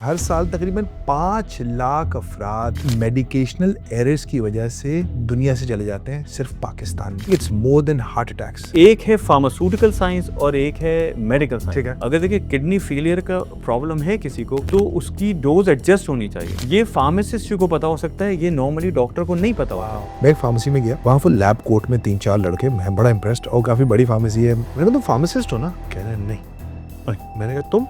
हर साल तकरीबन 5 लाख अफराद मेडिकेशनल एरर्स की वजह से दुनिया से चले जाते हैं सिर्फ पाकिस्तान में। It's more than heart attacks. एक है फार्मास्यूटिकल साइंस और एक है मेडिकल ठीक साइंस। है। अगर देखिए किडनी फेलियर का प्रॉब्लम है किसी को तो उसकी डोज एडजस्ट होनी चाहिए। ये फार्मासिस्ट को पता हो सकता है, ये नॉर्मली डॉक्टर को नहीं पता होता। मैं एक फार्मेसी में गया, वहाँ फुल लैब कोट में 3-4 लड़के, मैं बड़ा इंप्रेस्ड, और काफी बड़ी फार्मेसी है। मैंने कहा तुम फार्मासिस्ट हो ना? कह रहे नहीं। मैंने कहा तुम?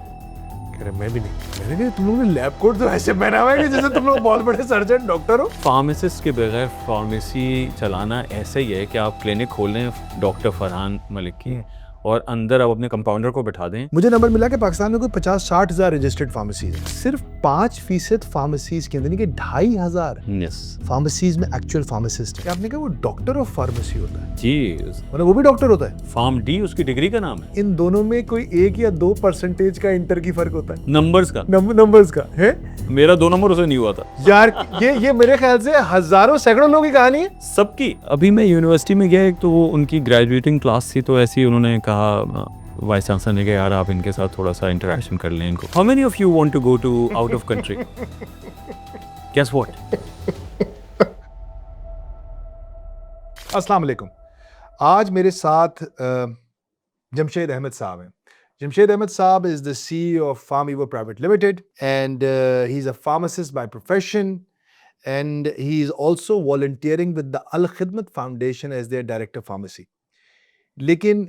कह रहे मैं भी नहीं। मैंने कहा तुम लोगों ने लैब कोट तो ऐसे पहना हुआ है कि जैसे तुम लोग बहुत बड़े सर्जन डॉक्टर हो। फार्मासिस्ट के बगैर फार्मेसी चलाना ऐसे ही है कि आप क्लिनिक खोल लें डॉक्टर फरहान मलिक की और अंदर आप अपने कंपाउंडर को बिठा दें। मुझे नंबर मिला कि पाकिस्तान में कोई 50-60 हजार रजिस्टर्ड फार्मेसीज है। सिर्फ 5% फार्मेसीज के अंदर, नहीं कि 2,500 यस फार्मेसीज में एक्चुअल फार्मासिस्ट है। आपने कहा वो डॉक्टर ऑफ फार्मेसी होता है, जी, मतलब वो भी डॉक्टर होता है? फार्म डी उसकी डिग्री का नाम है। इन दोनों में कोई 1 या 2% का इंटर की फर्क होता है? नंबर्स का नंबर्स का है मेरा 2 नंबर उसे नहीं हुआ था। यार। ये मेरे ख्याल से हजारों सैकड़ों लोगों की कहानी है। सबकी। अभी मैं यूनिवर्सिटी में गया, एक तो वो उनकी ग्रेजुएटिंग क्लास थी, तो ऐसे ही उन्होंने कहा वाइस चांसलर ने कहा यार आप इनके साथ थोड़ा सा इंटरेक्शन कर लें इनको। How many of you want to go to out of country? Guess what? अस्सलाम वालेकुम। आज मेरे साथ जमशेद अहमद साहब हैं। जमशेद अहमद साहब is the CEO of Farmevo Private Limited, and he's a pharmacist by profession, and he is also volunteering with the Al Khidmat Foundation as their director of pharmacy. लेकिन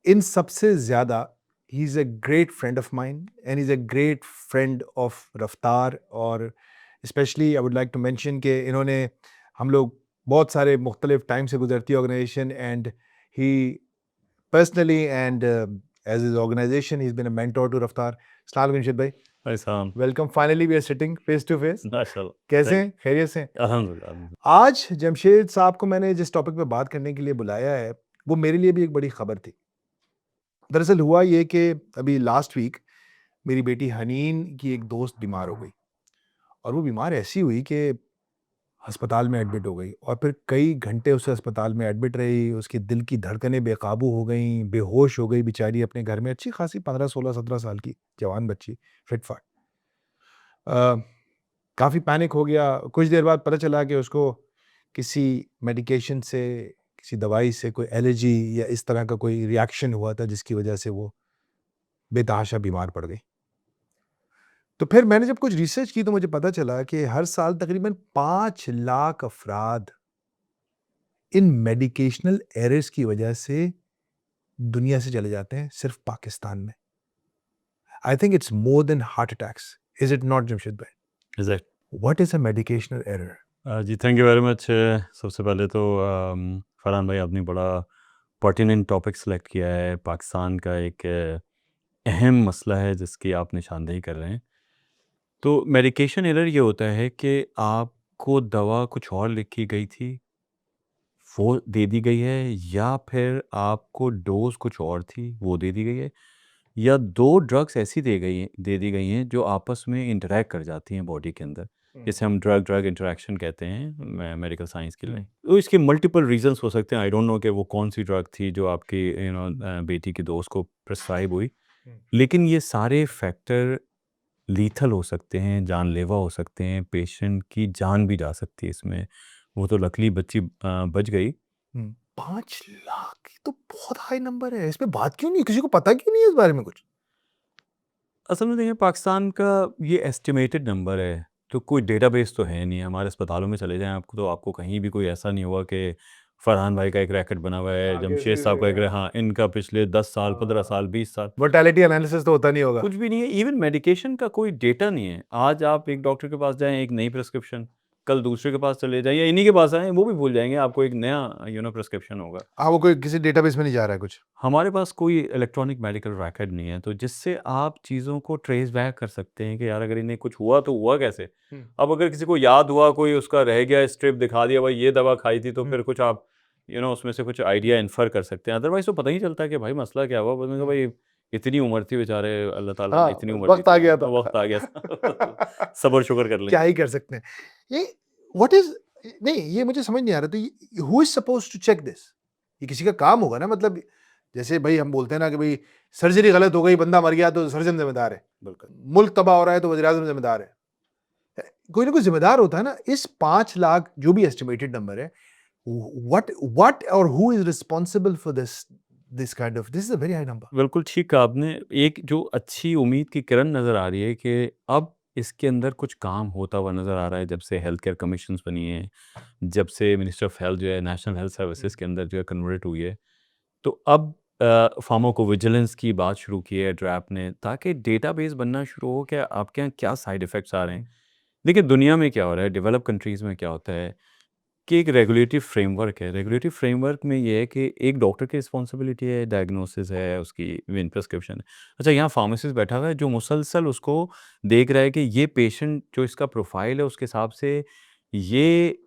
इन सबसे ज़्यादा he is a great friend of mine and he's a great friend of Raftaar, और specially I would like to mention कि इन्होंने, हम लोग बहुत सारे मुख्तलिफ टाइम से गुजरती है organization, and he personally and as is organization he is been a mentor to Raftaar. अस्सलाम वालेकुम जमशेद भाई, ऐसा welcome. Finally we are sitting face to face. माशाल्लाह। कैसे हैं? खैरियत से हैं? अल्हम्दुलिल्लाह। आज जमशेद साहब को मैंने जिस टॉपिक पे बात करने के लिए बुलाया है, वो मेरे लिए भी एक बड़ी खबर थी। दरअसल हुआ ये कि अभी लास्ट वीक मेरी बेटी हनीन की एक दोस्त बीमार हो गई, और वो बीमार ऐसी हुई कि अस्पताल में एडमिट हो गई, और फिर कई घंटे उसे अस्पताल में एडमिट रही। उसकी दिल की धड़कनें बेकाबू हो गईं, बेहोश हो गई बेचारी अपने घर में। अच्छी खासी 15-16-17 साल की जवान बच्ची, फिट-फाट। काफ़ी पैनिक हो गया। कुछ देर बाद पता चला कि उसको किसी मेडिकेशन से, किसी दवाई से कोई एलर्जी या इस तरह का कोई रिएक्शन हुआ था, जिसकी वजह से वो बेतहाशा बीमार पड़ गई। तो फिर मैंने जब कुछ रिसर्च की तो मुझे पता चला कि हर साल तकरीबन 5 लाख अफराद इन मेडिकेशनल एरर्स की वजह से दुनिया से चले जाते हैं सिर्फ पाकिस्तान में। I think it's more than heart attacks. Is it not Jamshed भाई? Exact. What is a medicational error? जी थैंक यू वेरी मच। सबसे पहले तो फरहान भाई आपने बड़ा पर्टिनेंट टॉपिक सेलेक्ट किया है। पाकिस्तान का एक अहम मसला है जिसकी आप निशानदेही कर रहे हैं। तो मेडिकेशन एरर ये होता है कि आपको दवा कुछ और लिखी गई थी, वो दे दी गई है, या फिर आपको डोज़ कुछ और थी, वो दे दी गई है, या 2 ड्रग्स ऐसी दे दी गई हैं जो आपस में इंटरैक्ट कर जाती हैं बॉडी के अंदर। जिसे हम ड्रग ड्रग इंटरैक्शन कहते हैं मेडिकल साइंस के लिए। तो इसके मल्टीपल रीजंस हो सकते हैं। आई डोंट नो कि वो कौन सी ड्रग थी जो आपकी बेटी की दोस्त को प्रिस्क्राइब हुई। लेकिन ये सारे फैक्टर लीथल हो सकते हैं, जानलेवा हो सकते हैं, पेशेंट की जान भी जा सकती है इसमें। वो तो लकीली बच्ची बच गई। 5 लाख, ये तो बहुत हाई नंबर है। इस पे बात क्यों नहीं, किसी को पता क्यों नहीं है इस बारे में कुछ? असल में देखिए पाकिस्तान का ये एस्टिमेटेड नंबर है, तो कोई डेटाबेस तो है नहीं। हमारे अस्पतालों में चले जाएँ आपको, तो आपको कहीं भी कोई ऐसा नहीं होगा कि फरहान भाई का एक रैकेट बना हुआ है, जमशेद साहब का एक हाँ, इनका पिछले 10 साल, 15 साल, 20 साल, मोर्टेलिटी एनालिसिस तो होता नहीं होगा। कुछ भी नहीं है। इवन मेडिकेशन का कोई डेटा नहीं है। आज आप एक डॉक्टर के पास जाएँ, एक नई प्रिस्क्रिप्शन, कल दूसरे के पास चले जाइए, इन्हीं के पास आएँ, वो भी भूल जाएँगे, आपको एक नया प्रिस्क्रिप्शन होगा। हाँ, वो कोई किसी डेटाबेस में नहीं जा रहा है कुछ। हमारे पास कोई इलेक्ट्रॉनिक मेडिकल रिकॉर्ड नहीं है, तो जिससे आप चीज़ों को ट्रेस बैक कर सकते हैं कि यार अगर इन्हें कुछ हुआ तो हुआ कैसे? अब अगर किसी को याद हुआ, कोई उसका रह गया स्ट्रिप दिखा दिया, भाई ये दवा खाई थी, तो फिर कुछ आप उसमें से कुछ आइडिया इन्फर कर सकते हैं। अदरवाइज़ तो पता ही नहीं चलता कि भाई मसला क्या हुआ? मैंने कहा भाई इतनी उम्र थी बेचारे, अल्लाह ताला हाँ, ने इतनी उम्र दी वक्त आ थी, गया था। वक़्त आ गया था। सब्र शुक्र कर लें। क्या ही कर सकते हैं। ये व्हाट इज, नहीं ये मुझे समझ नहीं आ रहा। तो who is supposed to check this? ये किसी का काम होगा ना, मतलब जैसे भाई हम बोलते हैं ना कि भाई सर्जरी गलत हो गई, बंदा मर गया तो सर्जन जिम्मेदार है, बिल्कुल मुल्क तबाह हो रहा है तो वज़ीर-ए-आज़म जिम्मेदार है। कोई ना कोई जिम्मेदार होता है ना। इस 5 लाख जो भी एस्टिमेटेड नंबर है, व्हाट और who is responsible for this kind of, this is a very high number. बिल्कुल ठीक कहा आपने। एक जो अच्छी उम्मीद की किरण नज़र आ रही है कि अब इसके अंदर कुछ काम होता हुआ नज़र आ रहा है जब से हेल्थ केयर कमीशंस बनी है, जब से मिनिस्टर ऑफ हेल्थ जो है नेशनल हेल्थ सर्विसेज के अंदर जो है कन्वर्ट हुई है। तो अब फार्माकोविजिलेंस की बात शुरू की है ड्रैप ने, ताकि डेटाबेस बनना शुरू हो कि आपके यहाँ क्या साइड इफ़ेक्ट्स आ रहे हैं। देखिए दुनिया में क्या हो रहा है, डेवलप कंट्रीज़ में क्या होता है कि एक रेगुलेटरी फ्रेमवर्क है। रेगुलेटरी फ्रेमवर्क में ये है कि एक डॉक्टर की रिस्पॉन्सिबिलिटी है, डायग्नोसिस है, उसकी इवन प्रिस्क्रिप्शन है। अच्छा, यहाँ फार्मासिस्ट बैठा हुआ है जो मुसलसल उसको देख रहा है कि ये पेशेंट जो इसका प्रोफाइल है उसके हिसाब से ये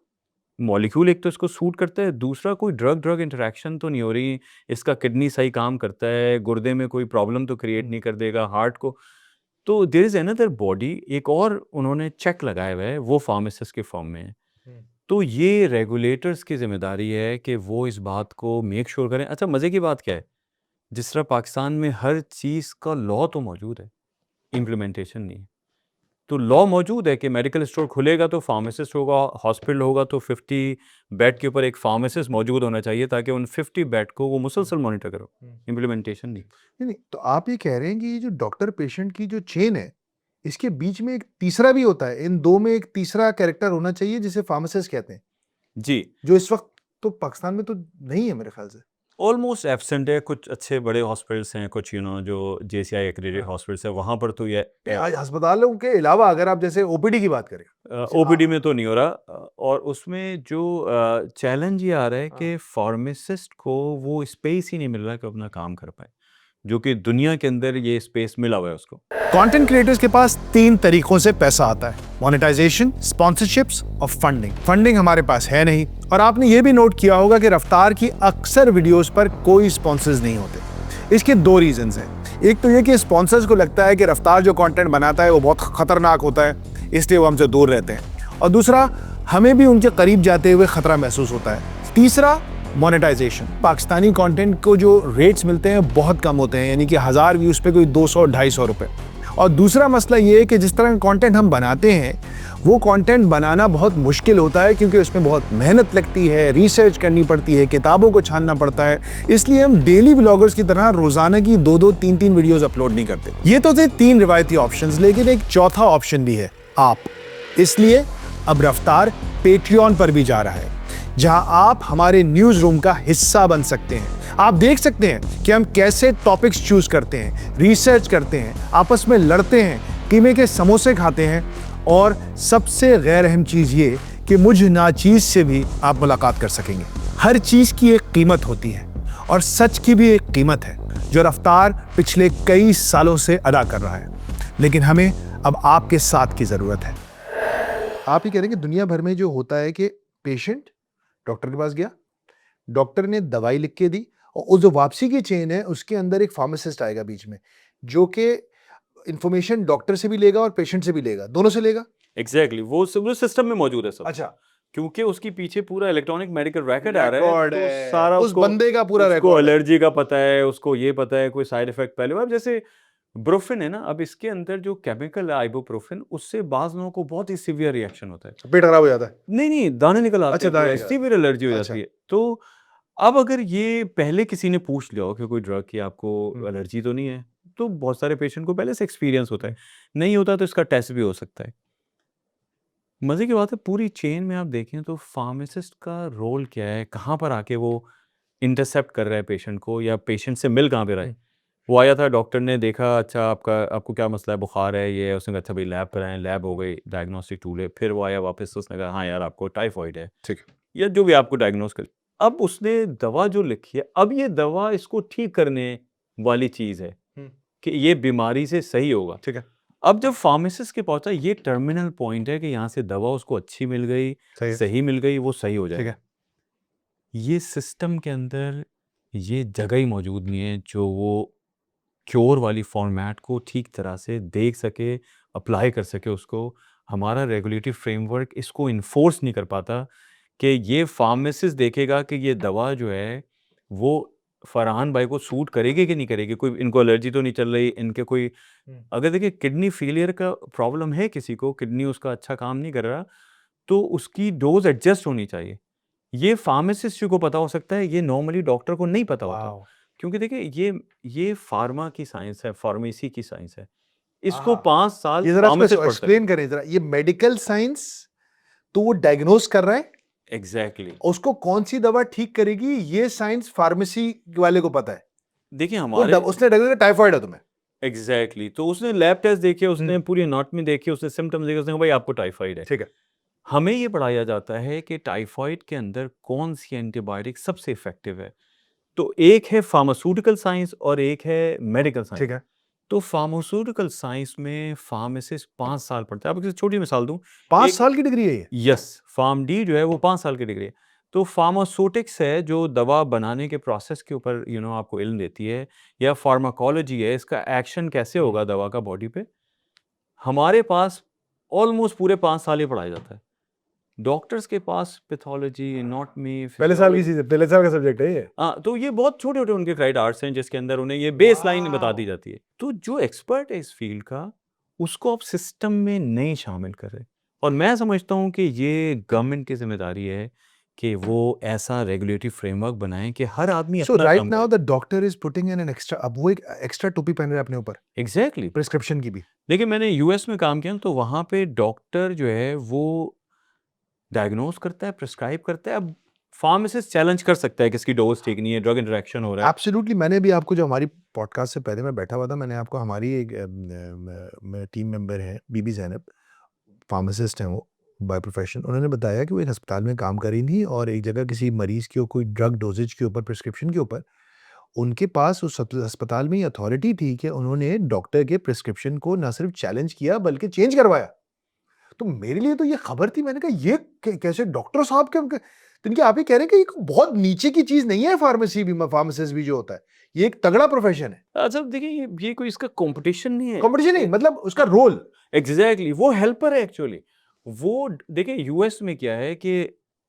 मॉलिक्यूल एक तो इसको सूट करता है, दूसरा कोई ड्रग ड्रग इंटरैक्शन तो नहीं हो रही, इसका किडनी सही काम करता है, गुर्दे में कोई प्रॉब्लम तो क्रिएट नहीं कर देगा, हार्ट को। तो देयर इज़ अनदर बॉडी, एक और उन्होंने चेक लगाया हुआ है, वो फार्मासिस्ट के फॉर्म में है। तो ये रेगुलेटर्स की ज़िम्मेदारी है कि वो इस बात को मेक श्योर करें। अच्छा, मज़े की बात क्या है, जिस तरह पाकिस्तान में हर चीज़ का लॉ तो मौजूद है, इम्प्लीमेंटेशन नहीं है। तो लॉ मौजूद है कि मेडिकल स्टोर खुलेगा तो फार्मासिस्ट होगा, हॉस्पिटल होगा तो 50 बेड के ऊपर एक फार्मासिस्ट मौजूद होना चाहिए ताकि उन 50 बेड को वो मुसलसल मॉनिटर करो। इम्प्लीमेंटेशन नहीं। नहीं, तो आप ये कह रहे हैं कि ये जो डॉक्टर पेशेंट की जो चेन है, इसके बीच में एक तीसरा भी होता है, इन दो में एक तीसरा कैरेक्टर होना चाहिए जिसे फार्मासिस्ट कहते हैं, जी, जो इस वक्त तो पाकिस्तान में तो नहीं है मेरे ख्याल से। ऑलमोस्ट एब्सेंट है। कुछ अच्छे बड़े हॉस्पिटल्स हैं, कुछ जो जेसीआई एक्रेडिटेड हाँ। हॉस्पिटल्स है, वहाँ पर तो ये आज अस्पतालों के अलावा अगर आप जैसे ओपीडी की बात करें, जैसे ओपीडी में तो नहीं हो रहा। और उसमें जो चैलेंज ये आ रहा है हाँ। कि फार्मासिस्ट को वो स्पेस ही नहीं मिल रहा कि अपना काम कर पाए, जो कि दुनिया के अंदर ये स्पेस मिला हुआ है उसको। कंटेंट क्रिएटर्स के पास 3 तरीकों से पैसा आता है: मोनेटाइजेशन, स्पॉन्सरशिप्स और फंडिंग। फंडिंग हमारे पास है नहीं, और आपने ये भी नोट किया होगा कि रफ्तार की अक्सर वीडियोस पर कोई स्पॉन्सर्स नहीं होते। इसके 2 रीजंस हैं। एक तो ये कि स्पॉन्सर्स को लगता है कि रफ्तार जो कंटेंट बनाता है वो बहुत खतरनाक होता है, इसलिए वो हमसे दूर रहते हैं, और दूसरा हमें भी उनके करीब जाते हुए खतरा महसूस होता है। तीसरा, मोनेटाइजेशन। पाकिस्तानी कंटेंट को जो रेट्स मिलते हैं बहुत कम होते हैं, यानी कि 1000 व्यूज पे कोई 200-250 रुपए। और दूसरा मसला ये है कि जिस तरह का कंटेंट हम बनाते हैं वो कंटेंट बनाना बहुत मुश्किल होता है, क्योंकि उसमें बहुत मेहनत लगती है, रिसर्च करनी पड़ती है, किताबों को छानना पड़ता है। इसलिए हम डेली ब्लॉगर्स की तरह रोजाना की 2-2, 3-3 वीडियोस अपलोड नहीं करते। ये तो थे 3 रिवायती ऑप्शंस, लेकिन एक चौथा ऑप्शन भी है, आप। इसलिए अब रफ्तार पेट्रियन पर भी जा रहा है, जहां आप हमारे न्यूज रूम का हिस्सा बन सकते हैं। आप देख सकते हैं कि हम कैसे टॉपिक्स चूज करते हैं, रिसर्च करते हैं, आपस में लड़ते हैं, कीमे के समोसे खाते हैं, और सबसे गैर अहम चीज ये कि मुझ नाचीज से भी आप मुलाकात कर सकेंगे। हर चीज की एक कीमत होती है, और सच की भी एक कीमत है, जो रफ्तार पिछले कई सालों से अदा कर रहा है। लेकिन हमें अब आपके साथ की जरूरत है। आप ही कह रहे हैं कि दुनिया भर में जो होता है कि पेशेंट डॉक्टर के पास गया, डॉक्टर ने दवाई लिख के दी, और उस जो वापसी की चेन है उसके अंदर एक फार्मासिस्ट आएगा बीच में, जो कि इंफॉर्मेशन डॉक्टर से भी लेगा और पेशेंट से भी लेगा, दोनों से लेगा। एग्जैक्टली, वो सिस्टम में मौजूद है सब। अच्छा, क्योंकि उसकी पीछे पूरा इलेक्ट्रॉनिक मेडिकल रिकॉर्ड आ रहा है, रिकॉर्ड तो है, सारा उस उसको बंदे का पूरा उसको रिकॉर्ड है। एलर्जी का पता है, उसको ये पता है कोई साइड इफेक्ट पहले। अब जैसे ब्रोफिन है ना, अब इसके अंदर जो केमिकल है आइबुप्रोफिन, उससे बाज लोगों को बहुत ही सीवियर रिएक्शन होता है। पेट खराब हो जाता है। नहीं, दाने निकल आते अच्छा, हैं, दाने पूरा निकल सीवियर एलर्जी हो अच्छा। जाती है। तो अब अगर ये पहले किसी ने पूछ लिया हो कि कोई ड्रग की आपको एलर्जी तो नहीं है, तो बहुत सारे पेशेंट को पहले से एक्सपीरियंस होता है। नहीं होता तो इसका टेस्ट भी हो सकता है। मज़े की बात है, पूरी चेन में आप देखें तो फार्मासिस्ट का रोल क्या है, कहाँ पर आके वो इंटरसेप्ट कर रहा है पेशेंट को, या पेशेंट से मिल कहाँ पे रहा है। वो आया था, डॉक्टर ने देखा, अच्छा आपको क्या मसला है, बुखार है, ये है। उसने कहा अच्छा भाई लैब कराएं, लैब हो गई, डायग्नोस्टिक टूल है। फिर वो आया वापस, उसने कहा हाँ यार आपको टाइफॉइड है, ठीक है। या जो भी आपको डायग्नोस कर। अब उसने दवा जो लिखी है, अब ये दवा इसको ठीक करने वाली चीज़ है कि ये बीमारी से सही होगा। ठीक है। अब जब फार्मासिस्ट के पहुंचा, ये टर्मिनल पॉइंट है कि यहाँ से दवा उसको अच्छी मिल गई, सही है। सही मिल गई, वो सही हो ठीक जाएगा। है। ये सिस्टम के अंदर ये जगह ही मौजूद नहीं है जो वो क्योर वाली फॉर्मेट को ठीक तरह से देख सके, अप्लाई कर सके उसको। हमारा रेगुलेटरी फ्रेमवर्क इसको इन्फोर्स नहीं कर पाता कि ये फार्मासिस्ट देखेगा कि ये दवा जो है वो फरहान भाई को सूट करेगी कि नहीं करेगी, कोई इनको एलर्जी तो नहीं चल रही, इनके कोई अगर देखिए किडनी फेलियर का प्रॉब्लम है किसी को, किडनी उसका अच्छा काम नहीं कर रहा, तो उसकी डोज एडजस्ट होनी चाहिए। ये फार्मासिस्ट को पता हो सकता है, ये नॉर्मली डॉक्टर को नहीं पता होता, वाओ क्योंकि देखिए ये फार्मा की साइंस है, फार्मेसी की साइंस है, इसको आहा। 5 साल ये जरा फार्मासिस्ट इसको पढ़ता है। एक्सप्लेन करें जरा, ये मेडिकल साइंस तो वो डायग्नोस कर रहा है, एग्जैक्टली उसको कौन सी दवा ठीक करेगी ये साइंस फार्मेसी वाले को पता है। देखिए वो हमारे उसने डायग्नोस टाइफाइड है तुम्हें। एग्जैक्टली तो उसने लैब टेस्ट देखे, उसने पूरी एनाटॉमी देखी, उसने सिम्टम्स देखे, उसने कहा भाई आपको टाइफाइड है। ठीक है। हमें ये पढ़ाया जाता है कि टाइफाइड के अंदर कौन सी एंटीबायोटिक सबसे इफेक्टिव है। तो एक है फार्मास्यूटिकल साइंस और एक है मेडिकल साइंस। ठीक है। तो फार्मास्यूटिकल साइंस में फार्मासिस्ट 5 साल पढ़ता है। आपको एक छोटी मिसाल दूं, 5 एक साल की डिग्री है ये। यस फार्म डी जो है वो 5 साल की डिग्री है। तो फार्मास्यूटिक्स है जो दवा बनाने के प्रोसेस के ऊपर आपको इल्म देती है, या फार्माकोलॉजी है, इसका एक्शन कैसे होगा दवा का बॉडी पे। हमारे पास ऑलमोस्ट पूरे 5 साल ही पढ़ाया जाता है। डॉक्टर्स के पास पैथोलॉजी, एनाटॉमी, पहले साल की फिजियोलॉजी, चीज है, पहले साल का सब्जेक्ट है ये। हाँ, तो ये बहुत छोटे-छोटे उनके क्रेडिट आवर्स हैं जिसके अंदर उन्हें ये बेस लाइन बता दी जाती है। तो जो एक्सपर्ट है इस फील्ड का, उसको आप सिस्टम में नहीं शामिल कर रहे। और मैं समझता हूँ कि ये गवर्नमेंट की ज़िम्मेदारी है कि वो ऐसा रेगुलेटरी फ्रेमवर्क बनाएँ कि हर आदमी सो अपना राइट काम नाउ करे। The doctor is putting in an extra, अब वो एक एक्स्ट्रा टोपी पहन रहे हैं अपने ऊपर एग्ज़ैक्टली। प्रिस्क्रिप्शन की भी। देखिए मैंने यूएस में काम किया ना, तो वहाँ पे डॉक्टर जो है वो डायग्नोज़ करता है, प्रिस्क्राइब करता है। अब फार्मासिस्ट चैलेंज कर सकता है कि इसकी डोज़ ठीक नहीं है, ड्रग इंटरैक्शन हो रहा है। एब्सोल्युटली, मैंने भी आपको, जो हमारी पॉडकास्ट से पहले मैं बैठा हुआ था, मैंने आपको हमारी एक टीम मेंबर है बीबी ज़ैनब, फार्मासिस्ट हैं वो बाय प्रोफेशन, उन्होंने बताया कि वो एक अस्पताल में काम कर रही थी और एक जगह किसी मरीज की कोई ड्रग डोजेज के ऊपर, प्रिस्क्रिप्शन के ऊपर, उनके पास उस अस्पताल में अथॉरिटी थी कि उन्होंने डॉक्टर के प्रिस्क्रिप्शन को ना सिर्फ चैलेंज किया बल्कि चेंज करवाया। तो मेरे लिए तो ये खबर थी, मैंने कहा ये कैसे डॉक्टर साहब के, तो इनके आप ही कह रहे हैं कि ये बहुत नीचे की चीज नहीं है, फार्मेसी भी, फार्मासिस्ट भी जो होता है, ये एक तगड़ा प्रोफेशन है। अच्छा देखिए ये कोई इसका कॉम्पिटिशन नहीं है। कंपटीशन नहीं, मतलब उसका रोल। एग्जैक्टली वो हेल्पर है एक्चुअली। वो देखिए यूएस में क्या है कि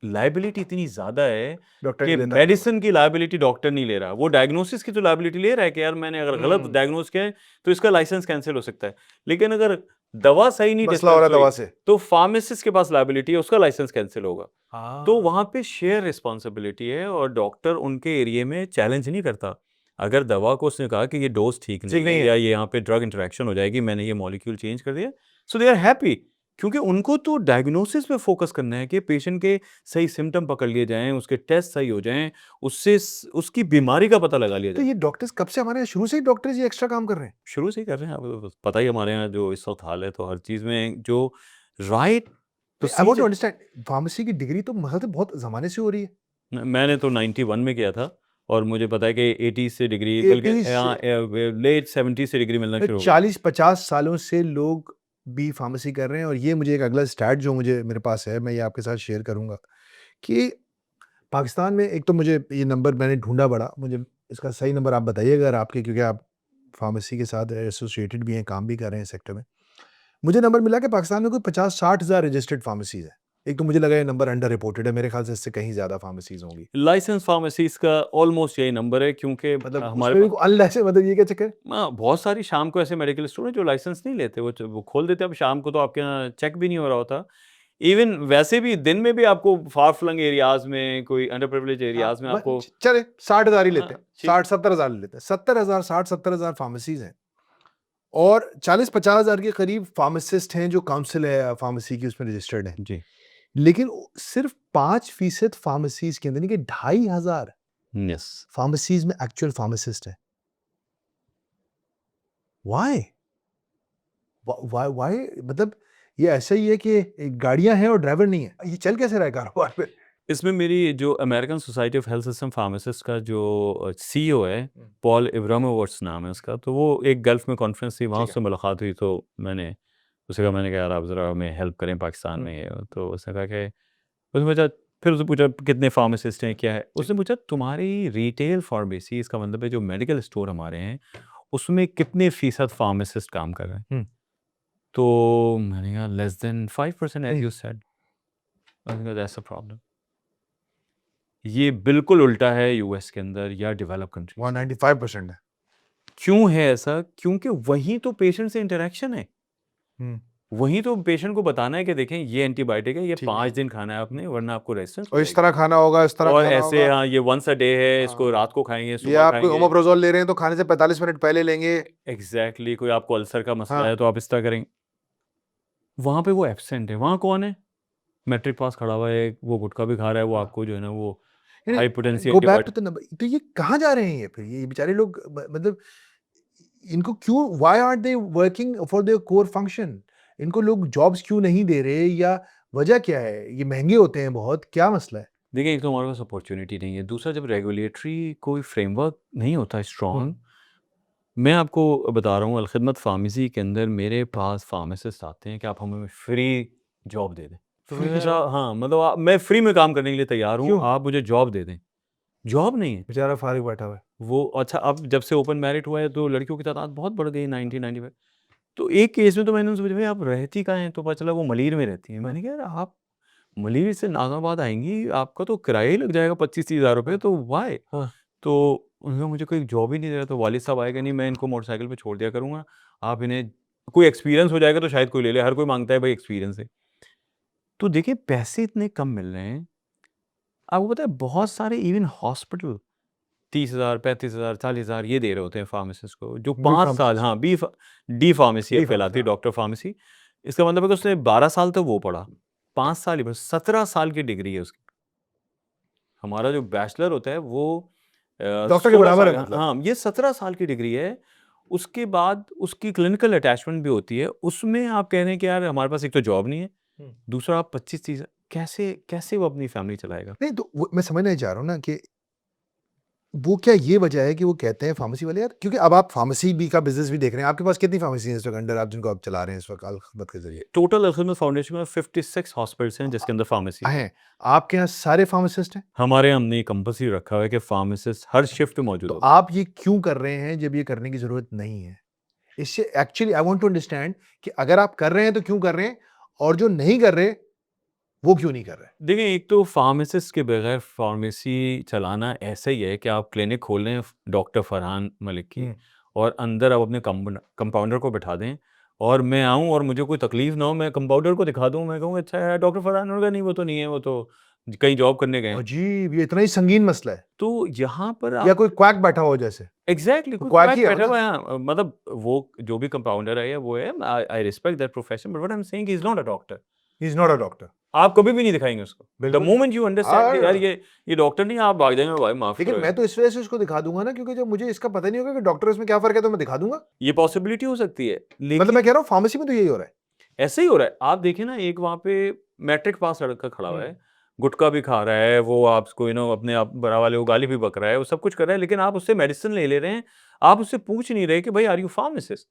लाइबिलिटी इतनी ज्यादा है डॉक्टर कि नहीं लेता। मेडिसिन की लाइबिलिटी डॉक्टर नहीं ले रहा, वो डायग्नोसिस की तो लाइबिलिटी ले रहा है कि यार मैंने अगर गलत डायग्नोस किया है तो इसका लाइसेंस कैंसिल हो सकता है। लेकिन अगर दवा सही नहीं मसला हो रहा है डिस्पेंस दवा हुई से। तो फार्मासिस्ट के पास लाइबिलिटी है, उसका लाइसेंस कैंसिल होगा। तो हाँ। वहाँ पे शेयर रिस्पॉन्सिबिलिटी है और डॉक्टर उनके एरिया में चैलेंज नहीं करता। अगर दवा को उसने कहा कि ये डोज ठीक नहीं है या ये यहाँ पे ड्रग इंटरेक्शन हो जाएगी, मैंने ये मॉलिक्यूल चेंज कर दिया, सो दे आर हैप्पी, क्योंकि उनको तो डायग्नोसिस पे फोकस करना है कि पेशेंट के सही सिम्टम पकड़ लिए जाएं, उसके टेस्ट सही हो जाएं, उससे उसकी बीमारी का पता लगा लिया तो जाए। ये डॉक्टर्स कब से, हमारे यहाँ शुरू से ही डॉक्टर्स ये एक्स्ट्रा काम कर रहे हैं? शुरू से ही कर रहे हैं, आपको तो पता ही है हमारे यहाँ जो इस वक्त हाल है, तो हर चीज़ में जो right I want to procedure. Understand, pharmacy की डिग्री तो मतलब बहुत जमाने से हो रही है। मैंने तो 91 में किया था और मुझे पता है कि 80 से डिग्री, बल्कि 80 लेट 70 से डिग्री मिलना शुरू हो गई। 40-50 सालों से लोग भी फार्मेसी कर रहे हैं। और ये मुझे एक अगला स्टैट जो मुझे मेरे पास है, मैं ये आपके साथ शेयर करूंगा कि पाकिस्तान में, एक तो मुझे ये नंबर मैंने ढूंढा बड़ा, मुझे इसका सही नंबर आप बताइए अगर आपके, क्योंकि आप फार्मेसी के साथ एसोसिएटेड भी हैं, काम भी कर रहे हैं सेक्टर में। मुझे नंबर मिला कि पाकिस्तान में कोई 50-60 हज़ार रजिस्टर्ड फार्मेसीज है। एक तो मुझे लगा ये नंबर अंडर रिपोर्टेड है, मेरे ख्याल से इससे कहीं ज़्यादा फार्मेसीज होंगी। लाइसेंस फार्मेसीज का ऑलमोस्ट यही नंबर है, क्योंकि मतलब हमारे उसमें भी पास अनलाइसेंस, मतलब ये क्या चक्कर है? बहुत सारी शाम को ऐसे मेडिकल स्टोर हैं जो लाइसेंस नहीं लेते, वो खोल देते हैं। अब शाम को तो आपके यहाँ चेक भी नहीं हो रहा होता। इवन वैसे भी दिन में भी आपको फार फ्लंग एरियाज में, कोई अंडर प्रिविलेज एरियाज में आपको चले 60 हज़ार ही लेते हैं, ठीक 60-70 हज़ार लेते हैं, 70 हज़ार, 60-70 हज़ार फार्मेसीज हैं और 40-50 हज़ार के करीब फार्मासिस्ट हैं जो काउंसिल है फार्मेसी की, उसमें रजिस्टर्ड हैं। जी। लेकिन सिर्फ 5% फार्मेसीज के अंदर, नहीं कि 2,500 यस। फार्मेसीज में एक्चुअल फार्मासिस्ट है। व्हाई? व्हाई? मतलब ये ऐसा ही है कि गाड़ियां हैं और ड्राइवर नहीं है, ये चल कैसे रहा है कारोबार पे? इसमें मेरी जो American society of health system pharmacist का जो सीईओ है, पॉल इब्राहिमोविच नाम है उसका, तो वो एक गल्फ में कॉन्फ्रेंस थी, वहाँ ठीक है। उससे मुलाकात हुई, तो मैंने उससे कहा, मैंने कहा यार आप ज़रा हमें हेल्प करें पाकिस्तान में ये। तो उसने कहा कि उसने पूछा, फिर उसने पूछा कितने फार्मासिस्ट हैं, क्या है। उसने पूछा तुम्हारी रिटेल फार्मेसी, इसका मतलब है जो मेडिकल स्टोर हमारे हैं, उसमें कितने फ़ीसद फार्मासिस्ट काम कर रहे हैं। तो मैंने कहा less than 5% as you said. That's a problem. ये बिल्कुल उल्टा है यूएस के अंदर या डेवलप कंट्री। 195% है। क्यों है ऐसा? क्योंकि वहीं तो पेशेंट से इंटरेक्शन है। हम्म, वहीं तो पेशेंट को बताना है कि देखें ये एंटीबायोटिक है, ये ठीक 5 है। दिन खाना है आपने वरना आपको रेजिस्टेंस हो और इस जाएगी। तरह खाना होगा, इस तरह और खाना ऐसे होगा। हाँ, ये वन्स अ डे है, इसको हाँ, रात को खाएँगे, ये सुबह आप कोई खाएँगे। ओमेप्राज़ोल ले रहे हैं तो खाने से 45 मिनट पहले लेंगे। एग्ज़ैक्टली कोई आपको अल्सर का मसला हाँ, है तो आप इस तरह करेंगे। वहाँ पे वो एब्सेंट है, वहाँ कौन है? मैट्रिक पास खड़ा हुआ है, वो गुटखा भी खा रहा है, वो हाँ। आपको जो है ना वो यानी high potency go back to antibiotic. The number, तो ये कहाँ जा रहे हैं ये फिर? ये बेचारे लोग मतलब इनको क्यों, why aren't they working for their core function? इनको लोग जॉब्स क्यों नहीं दे रहे, या वजह क्या है? ये महँगे होते हैं बहुत, क्या मसला है? देखिए, एक तो हमारे पास अपॉर्च्युनिटी नहीं है, दूसरा जब रेगुलेटरी कोई फ्रेमवर्क नहीं होता स्ट्रॉन्ग। मैं आपको बता रहा हूँ अलखिदमत फार्मेसी के अंदर मेरे पास फार्मासिस्ट आते हैं कि आप हमें फ्री जॉब दे दें। तो फ्री मेरा जॉब? हाँ, मतलब मैं फ्री में काम करने के लिए तैयार हूँ, क्यों? आप मुझे जॉब दे दें। जॉब नहीं है। बेचारा फारिग बैठा हुआ है। वो अच्छा अब जब से ओपन मेरिट हुआ है तो लड़कियों की तादाद बहुत बढ़ गई 90-95। तो एक केस में तो मैंने उनसे पूछा भाई आप रहती कहाँ हैं? तो पता चला वो मलीर में रहती हैं। मैंने कहा यार आप मलीर से नाज़ाबाद आएँगी, आपका तो किराया ही लग जाएगा 25-30 हज़ार रुपए, तो व्हाई? हाँ। तो उन्होंने कहा मुझे कोई जॉब ही नहीं दे रहा। तो वालिद साहब आए कि नहीं मैं इनको मोटरसाइकिल पे छोड़ दिया करूँगा, आप इन्हें कोई एक्सपीरियंस हो जाएगा तो शायद कोई ले ले, हर कोई माँगता है भाई एक्सपीरियंस है। तो देखिए पैसे इतने कम मिल रहे हैं, आपको पता है बहुत सारे इवन हॉस्पिटल 30,000, 35,000, 40,000 ये दे रहे होते हैं फार्मासिस्ट को, जो डी 5 साल फार्मासिस्ट। हाँ, डी फार्मेसी अब डी कहलाती फार्मेसी, है हाँ। Doctor pharmacy. इसका मतलब है कि उसने 12 साल तक वो पढ़ा, 5 साल ही बस 17 साल की डिग्री है उसकी। हमारा जो बैचलर होता है वो डॉक्टर के 16 बराबर साल है मतलब। हाँ, ये 17 साल की डिग्री है। उसके बाद उसकी क्लिनिकल अटैचमेंट भी होती है। उसमें आप कह रहे हैं कि यार हमारे पास एक तो जॉब नहीं है, हुँ। दूसरा आप 25-30 कैसे कैसे वो अपनी फैमिली चलाएगा? नहीं तो वो मैं समझना चाह रहा हूँ ना कि वो क्या ये वजह है कि वो कहते हैं फार्मेसी वाले, यार क्योंकि अब आप फार्मेसी भी का बिज़नेस भी देख रहे हैं। आपके पास कितनी फार्मेसी है इस वक़्त अंडर, आप जिनको आप चला रहे हैं इस वक़्त अल खिदमत के ज़रिए? टोटल अल-खिदमत फाउंडेशन में 56 हॉस्पिटल्स हैं जिसके अंदर फार्मेसी है। हैं। आपके यहाँ सारे फार्मासिस्ट हैं? हमारे यहाँ हमने कंपल्सरी रखा हुआ है कि फार्मासिस्ट हर शिफ्ट में मौजूद तो होगा। आप ये क्यों कर रहे हैं जब ये करने की ज़रूरत नहीं है? इससे actually I want to understand कि अगर आप कर रहे हैं तो क्यों कर रहे हैं? और जो नहीं कर रहे, वो क्यों नहीं कर रहे? देखिए, एक तो फार्मासिस्ट के बगैर फार्मेसी चलाना ऐसा ही है कि आप क्लिनिक खोल लें डॉक्टर फरहान मलिक की हुँ। और अंदर आप अपने कंपाउंडर को बिठा दें और मैं आऊँ और मुझे कोई तकलीफ ना हो, मैं कंपाउंडर को दिखा दूँ, मैं कहूँ अच्छा है डॉक्टर फरहान, उन्होंने कहा नहीं वो तो नहीं है, वो तो कहीं जॉब करने गए हैं। अजीब! ये इतना ही संगीन मसला है। तो यहाँ पर या आप कोई क्वैक बैठा हो जैसे? एग्ज़ैक्टली वो कोई क्वैक क्वैक ही है बैठा ना? हुआ है मतलब वो जो भी कंपाउंडर है या वो है, I respect that profession but what I am saying he is not a doctor. He is not a doctor. आप कभी भी नहीं दिखाएँगे उसको। द बिल्कुल। मोमेंट यू अंडरस्टैंड कि यार और ये डॉक्टर नहीं है, आप भाग जाएँगे भाई माफ़ लेकिन करो मैं यार। तो इस वजह से उसको दिखा दूँगा ना, क्योंकि जब मुझे इसका पता नहीं होगा कि डॉक्टर इसमें क्या फ़र्क है, तो मैं दिखा दूँगा। ये पॉसिबिलिटी हो सकती है, मतलब मैं लेकिन कह रहा हूँ फार्मेसी में तो यही हो रहा है। ऐसे ही हो रहा है। आप देखिए ना एक वहाँ पे मैट्रिक पास लड़का खड़ा हुआ हुँ। है, गुटखा भी खा रहा है, वो आपको अपने आप बड़ा वाले को गाली भी बक रहा है, वो सब कुछ कर रहा है, लेकिन आप उससे मेडिसिन ले ले रहे हैं। आप उससे पूछ नहीं रहे कि भाई आर यू फार्मासिस्ट?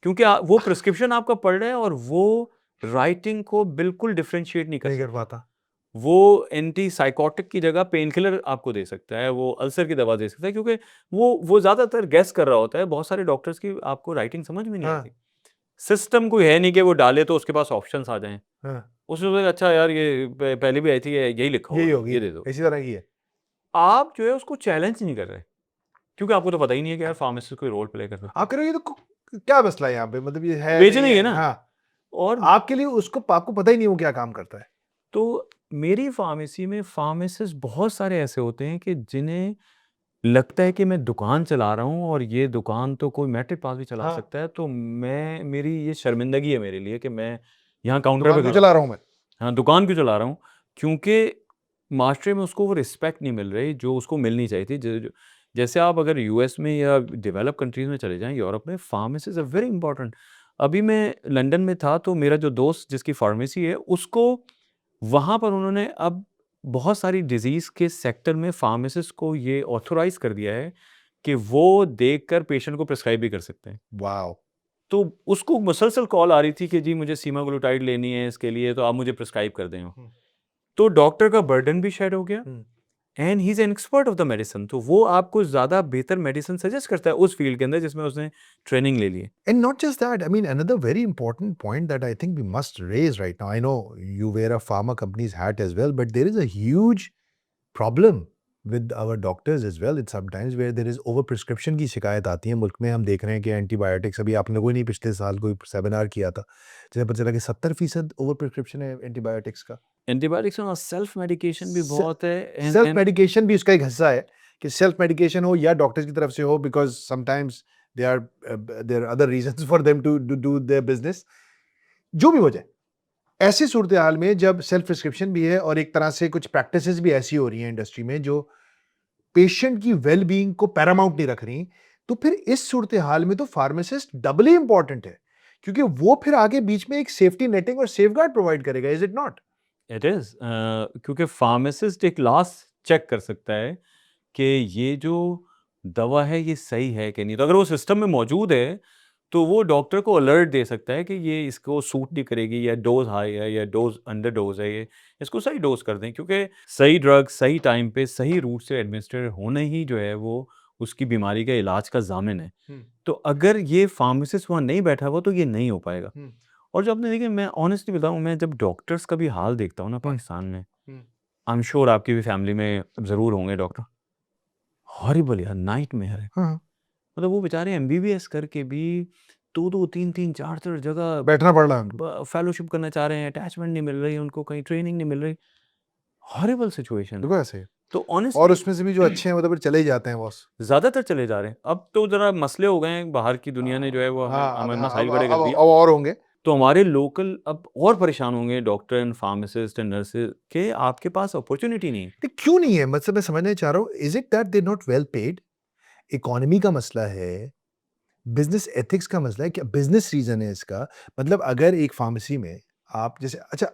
क्योंकि वो प्रिस्क्रिप्शन आपका पढ़ रहा है और वो राइटिंग को बिल्कुल डिफरेंशिएट नहीं कर नहीं कर सकता। पाता। वो एंटी साइकोटिक की जगह पेन किलर आपको दे सकता है, वो अल्सर की दवा दे सकता है क्योंकि वो ज़्यादातर गेस कर रहा होता है। बहुत सारे डॉक्टर्स की आपको राइटिंग समझ में नहीं हाँ, आती। सिस्टम कोई है नहीं कि वो डाले तो उसके पास ऑप्शंस आ जाएँ। हाँ। उसने सोचा अच्छा यार ये पहले भी आई थी, यही लिखा हुआ यही है, होगी, ये दे दो। इसी तरह की है। आप जो है उसको चैलेंज नहीं कर रहे, क्योंकि आपको तो पता ही नहीं है कि यार फार्मासिस्ट कोई रोल प्ले कर सकता आप कह रहे हो ये तो क्या मसला है यहाँ पे? मतलब ये है। है, बेचने नहीं ही है है? ना। हाँ, और आपके लिए उसको आपको पता ही नहीं वो क्या काम करता है। तो मेरी फार्मेसी में फार्मासिस्ट बहुत सारे ऐसे होते हैं कि जिन्हें लगता है कि मैं दुकान चला रहा हूँ और ये दुकान तो कोई मैट्रिक पास भी चला हाँ, सकता है, तो मैं मेरी ये शर्मिंदगी है मेरे लिए कि मैं यहाँ काउंटर पे दुकान क्यों खड़ा हूँ। चला रहा हूँ मैं? हाँ, दुकान क्यों चला रहा हूँ? क्योंकि माशरे में उसको वो रिस्पेक्ट नहीं मिल रही जो उसको मिलनी चाहिए थी। ज ज जैसे आप अगर यूएस में या डेवलप कंट्रीज़ में चले जाएँ, यूरोप में, फार्मेसीज़ आर वेरी इंपॉर्टेंट। अभी मैं लंदन में था, तो मेरा जो दोस्त जिसकी फार्मेसी है, उसको वहाँ पर उन्होंने अब बहुत सारी डिज़ीज़ के सेक्टर में फार्मासिस्ट को ये ऑथोराइज़ कर दिया है कि वो देखकर पेशेंट को प्रिस्क्राइब भी कर सकते हैं। वॉव! तो उसको मुसलसल कॉल आ रही थी कि जी मुझे सेमाग्लूटाइड लेनी है इसके लिए, तो आप मुझे प्रिस्क्राइब कर दें। हुँ, तो डॉक्टर का बर्डन भी शेयर हो गया हुँ। And he is an expert of the medicine, तो वो आपको ज़्यादा बेहतर मेडिसिन सजेस्ट करता है उस फील्ड के अंदर जिसमें उसने ट्रेनिंग ले ली है। And not just that, I mean, another very important point that I think we must raise right now. I know you wear a pharma company's hat as well, but there is a huge problem with our doctors as well it's sometimes where there is over prescription की शिकायत आती है मुल्क में। हम देख रहे हैं कि एंटीबायोटिक्स, अभी आप लोगों ने पिछले साल कोई सेमिनार किया था जिसमें पता चला कि 70% ओवर प्रिस्क्रिप्शन है एंटीबायोटिक्स का। एंटीबायोटिक्स और सेल्फ मेडिकेशन भी से- बहुत है सेल्फ मेडिकेशन भी उसका एक हिस्सा है कि सेल्फ मेडिकेशन हो या डॉक्टर्स की तरफ से हो, because sometimes there other reasons for them to do their business. जो भी हो जाए, ऐसी सूरत हाल में जब सेल्फ प्रिस्क्रिप्शन भी है और एक तरह से कुछ प्रैक्टिसेस भी ऐसी हो रही हैं इंडस्ट्री में जो पेशेंट की वेल बीइंग को पैरामाउंट नहीं रख रही, तो फिर इस सूरत हाल में तो फार्मासिस्ट डबली इंपॉर्टेंट है, क्योंकि वो फिर आगे बीच में एक सेफ्टी नेटिंग और सेफगार्ड प्रोवाइड करेगा। Is it not? It is क्योंकि फार्मासिस्ट एक लास्ट चेक कर सकता है कि ये जो दवा है ये सही है कि नहीं। तो अगर वो सिस्टम में मौजूद है तो वो डॉक्टर को अलर्ट दे सकता है कि ये इसको सूट नहीं करेगी, या डोज हाई है या डोज अंडर डोज है, ये इसको सही डोज कर दें। क्योंकि सही ड्रग सही टाइम पे सही रूट से एडमिनिस्टर होना ही जो है वो उसकी बीमारी का इलाज का ज़ामिन है। तो अगर ये फार्मासिस्ट वहाँ नहीं बैठा हुआ तो ये नहीं हो पाएगा। और जो आपने देखिए, मैं ऑनेस्टली बताऊँ, मैं जब डॉक्टर्स का भी हाल देखता हूँ ना पाकिस्तान में, आई एम श्योर आपकी भी फैमिली में ज़रूर होंगे डॉक्टर, हॉरिबल यार, नाइटमेयर है। हाँ, मतलब वो बेचारे एमबीबीएस करके भी 2-2 3-3 4-4 जगह बैठना पड़ रहा है उनको। फेलोशिप करना चाह रहे हैं, अटैचमेंट नहीं मिल रही उनको, कहीं ट्रेनिंग नहीं मिल रही। हॉरिबल सिचुएशन है। देखो ऐसे ही। तो और ऑनेस्टली उसमें से भी जो अच्छे हैं वो तो फिर चले ही जाते हैं बॉस। ज़्यादातर चले जा रहे हैं। अब तो ज़रा मसले हो गए हैं, बाहर की दुनिया ने जो है वो हाँ, हमें अब मसाइल अब खड़े कर अब दिए। अब और होंगे। तो हमारे लोकल अब और परेशान होंगे, doctor and pharmacist and nurses, कि आपके पास अपॉर्चुनिटी नहीं है। तो क्यों नहीं है? मतलब मैं समझना चाह रहा हूँ, is it that they not well paid? Economy का मसला है, बिजनेस एथिक्स का मसला है, क्या बिजनेस रीजन है इसका? मतलब अगर एक फार्मेसी में आप जैसे, अच्छा,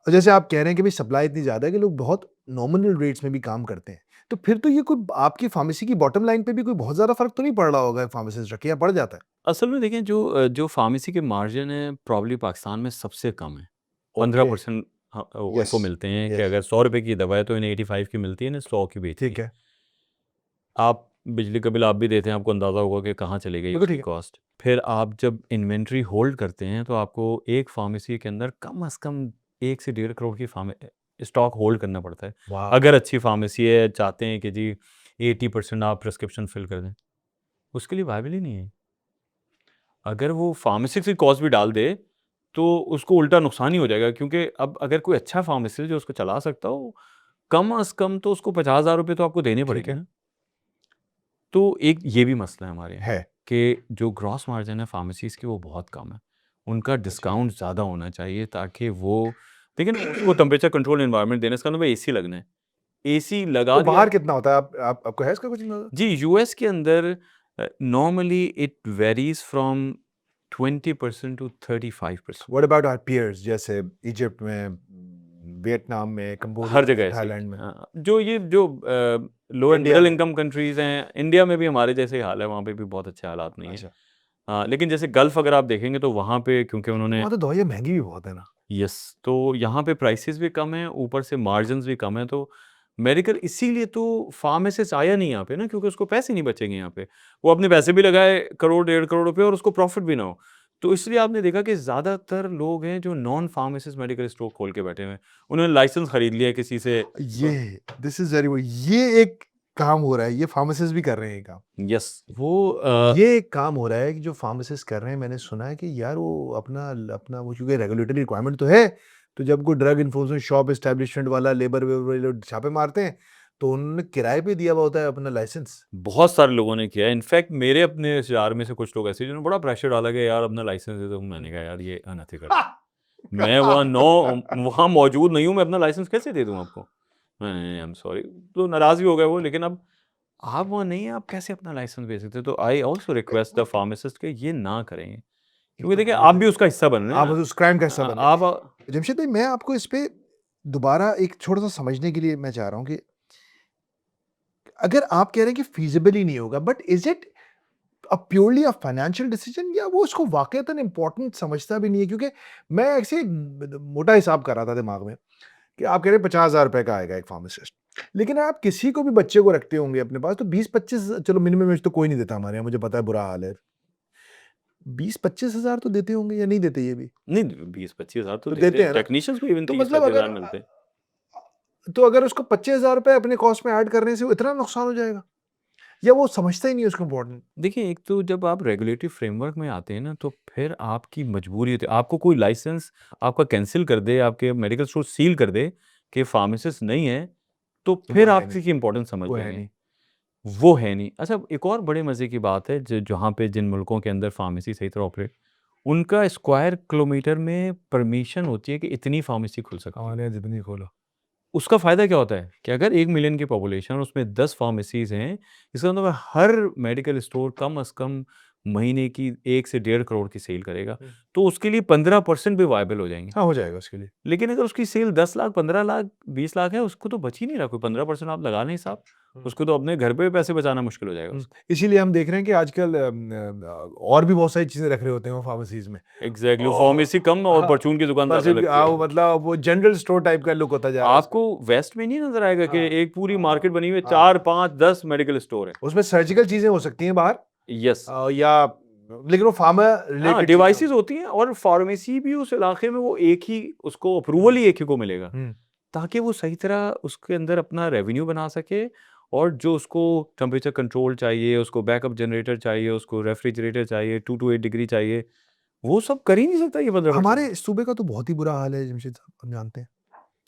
जैसे आप कह रहे हैं कि भाई सप्लाई इतनी ज्यादा है कि लोग बहुत नॉमिनल रेट्स में भी काम करते हैं, तो फिर तो ये कोई आपकी फार्मेसी की बॉटम लाइन पे भी कोई बहुत ज्यादा फर्क तो नहीं पड़ रहा होगा फार्मासिस्ट रखे, या पड़ जाता है? असल में देखें, जो फार्मेसी के मार्जिन है प्रॉब्ली पाकिस्तान में सबसे कम है। ओके। 15% यस। उनको मिलते हैं कि यस। अगर 100 रुपए की दवा है तो इन्हें 85 की मिलती है, इन्हें 100 की बेचती ठीक है। है। आप बिजली का बिल आप भी देते हैं, आपको अंदाज़ा होगा कि कहाँ चली गई बिल्कुल उसकी ठीक है। कॉस्ट। फिर आप जब इन्वेंट्री होल्ड करते हैं तो आपको एक फार्मेसी के अंदर कम से कम 1 से 1.5 करोड़ की स्टॉक होल्ड करना पड़ता है। वाह। अगर अच्छी फार्मेसी है, चाहते हैं कि जी 80% आप प्रिस्क्रिप्शन फिल कर दें, उसके लिए वायबल ही नहीं है। अगर वो फार्मासिस्ट की कॉस्ट भी डाल दे, तो उसको उल्टा नुकसान ही हो जाएगा, क्योंकि अब अगर कोई अच्छा फार्मासिस्ट जो उसको चला सकता हो, कम से कम तो उसको 50,000 रुपए तो आपको देने ठीक पड़ेंगे है। ना। तो एक ये भी मसला है हमारे यहाँ है। कि जो ग्रॉस मार्जिन है फार्मेसीज़ की वो बहुत कम है। उनका डिस्काउंट ज़्यादा होना चाहिए ताकि वो, देखिए ना, उसको टेम्परेचर कंट्रोल एनवायरनमेंट देना, इसका मतलब एसी लगना है। एसी लगा तो दिया। बाहर कितना होता है? आपको है इसका कुछ अंदाजा? जी, यूएस के अंदर normally it varies from 20% to 35%। What about our peers, जैसे इजिप्ट में, वियतनाम में, हर कंबोडिया में, जगह ऐसे ही। थाईलैंड में, जो ये जो लोअर इंडिया मिडल में? इनकम कंट्रीज़ हैं, इंडिया में भी हमारे जैसे ही हाल है, वहाँ पे भी बहुत अच्छे हालात नहीं है। अच्छा। लेकिन जैसे गल्फ़ अगर आप देखेंगे तो वहाँ पे क्योंकि उन्होंने, वहाँ तो दवाइयाँ महंगी भी बहुत है ना। यस, तो यहाँ पे प्राइसेस भी कम हैं, ऊपर से मार्जिन्स भी कम हैं, तो मेडिकल इसीलिए तो फार्मासिस्ट आया नहीं यहाँ पे ना, क्योंकि उसको पैसे नहीं बचेंगे यहाँ पे। वो अपने पैसे भी लगाए करोड़ 1.5 करोड़ रुपए और उसको प्रॉफिट भी ना हो। तो इसलिए आपने देखा कि ज़्यादातर लोग हैं जो नॉन फार्मासिस्ट मेडिकल स्टोर खोल के बैठे हुए हैं। उन्होंने लाइसेंस खरीद लिया है किसी से। ये दिस इज वेरी, ये एक काम हो रहा है, ये फार्मासिस्ट भी कर रहे हैं ये काम। यस, वो ये एक काम हो रहा है कि जो फार्मासिस्ट कर रहे हैं, मैंने सुना है कि यार वो अपना अपना वो, चूंकि रेगुलेटरी रिक्वायरमेंट तो है, तो जब कोई ड्रग इन्फोर्समेंट शॉप एस्टेब्लिशमेंट वाला लेबर वेबर छापे मारते हैं, तो उन्होंने किराए पे दिया हुआ होता है अपना लाइसेंस। बहुत सारे लोगों ने किया है। इनफैक्ट मेरे अपने रिश्तेदार में से कुछ लोग ऐसे हैं जिन्होंने बड़ा प्रेशर डाला कि यार अपना लाइसेंस दे दो। मैंने कहा यार ये अनएथिकल है। मैं वहाँ मौजूद नहीं हूँ, मैं अपना लाइसेंस कैसे दे दूँ आपको? नहीं, आई एम सॉरी। तो नाराज़ भी हो गए वो, लेकिन अब आप वहाँ नहीं हैं, आप कैसे अपना लाइसेंस बेच सकते हो? तो I also request the pharmacist कि ये ना करें। क्योंकि देखिए आप भी उसका हिस्सा बन रहे हैं आप ना। उस क्राइम का हिस्सा बन रहे आप हैं। जमशेद भाई, मैं आपको इस पे दोबारा एक छोटा सा समझने के लिए मैं चाह रहा हूँ कि अगर आप कह रहे हैं कि फीजिबल ही नहीं होगा, but is it a purely a financial decision, या वो उसको वाकईतन इंपॉर्टेंट समझता भी नहीं है? क्योंकि मैं ऐसे मोटा हिसाब कर रहा था दिमाग में कि आप कह रहे हैं 50,000 रुपए का आएगा एक फार्मासिस्ट, लेकिन आप किसी को भी बच्चे को रखते होंगे अपने पास तो 20-25, चलो मिनिमम एज तो कोई नहीं देता हमारे यहाँ, मुझे पता है बुरा हाल है, 20-25 हजार तो देते होंगे या नहीं देते ये भी? नहीं, 20-25 हज़ार तो तो देते देते हैं। हैं ना? टेक्नीशियंस को इवन तो मतलब 30-35 अगर हज़ार मिलते हैं। तो अगर उसको 25,000 रुपए अपने कॉस्ट में ऐड करने से वो इतना नुकसान हो जाएगा, या वो समझता ही नहीं है उसको इम्पोर्टेंट। देखिए, एक तो जब आप रेगुलेटरी फ्रेमवर्क में आते हैं ना, तो फिर आपकी मजबूरी होती है। आपको कोई लाइसेंस आपका कैंसल कर दे, आपके मेडिकल स्टोर सील कर दे कि फार्मासिस्ट नहीं है, तो वो फिर है आप नहीं, इसकी इम्पोर्टेंस समझ वो है जाएँगे। नहीं। वो है नहीं। अच्छा, एक और बड़े मज़े की बात है, जहाँ पे जिन मुल्कों के अंदर फार्मेसी सही तरह ऑपरेट, उनका स्क्वायर किलोमीटर में परमिशन होती है कि इतनी फार्मेसी खुल सकती है। हमारे यहाँ जितनी खोलो। उसका फ़ायदा क्या होता है कि अगर 1 मिलियन की पॉपुलेशन और उसमें 10 फार्मेसीज़ हैं, इसका मतलब है हर मेडिकल स्टोर कम से कम महीने की 1 से डेढ़ करोड़ की सेल करेगा। हुँ। तो उसके लिए 15% भी वायबल हो जाएँगे। हाँ, हो जाएगा उसके लिए। लेकिन अगर उसकी सेल 10 लाख, 15 लाख, 20 लाख है, उसको तो बच ही नहीं रहा। कोई 15% आप लगा लें हिसाब, हुँ। उसको तो अपने घर पे भी पैसे बचाना मुश्किल हो जाएगा उसका। इसीलिए हम देख रहे हैं कि आजकल और भी बहुत सारी चीज़ें रख रहे होते हैं वो फार्मेसीज़ में। एग्ज़ैक्टली, वो ओह! फार्मेसी कम और हाँ, परचून की दुकान ज़्यादा परचून की, लगती हाँ, है। वो मतलब वो जनरल स्टोर टाइप का लुक होता जा रहा है उसका। आपको वेस्ट में नहीं नज़र आएगा कि हाँ, एक पूरी हाँ, मार्केट बनी हुई है, हाँ। 4, 5, 10 मेडिकल स्टोर हैं। उसमें सर्जिकल चीज़ें हो सकती हैं बाहर, यस। या लेकिन वो फार्मा हाँ, रिलेटेड चीज़ें डिवाइसेज़ होंगी। होती हैं और फार्मेसी भी उस इलाके में वो एक ही उसको अप्रूवल ही एक ही को मिलेगा, हुँ। ताकि वो सही तरह उसके अंदर अपना रेवेन्यू बना सके और जो उसको टेम्परेचर कंट्रोल चाहिए, उसको बैकअप जनरेटर चाहिए, उसको रेफ्रिजरेटर चाहिए, 2 टू 8 डिग्री चाहिए, वो सब कर ही नहीं सकता ये 15% में। हमारे सूबे का तो बहुत ही बुरा हाल है जमशेद साहब, हम जानते हैं।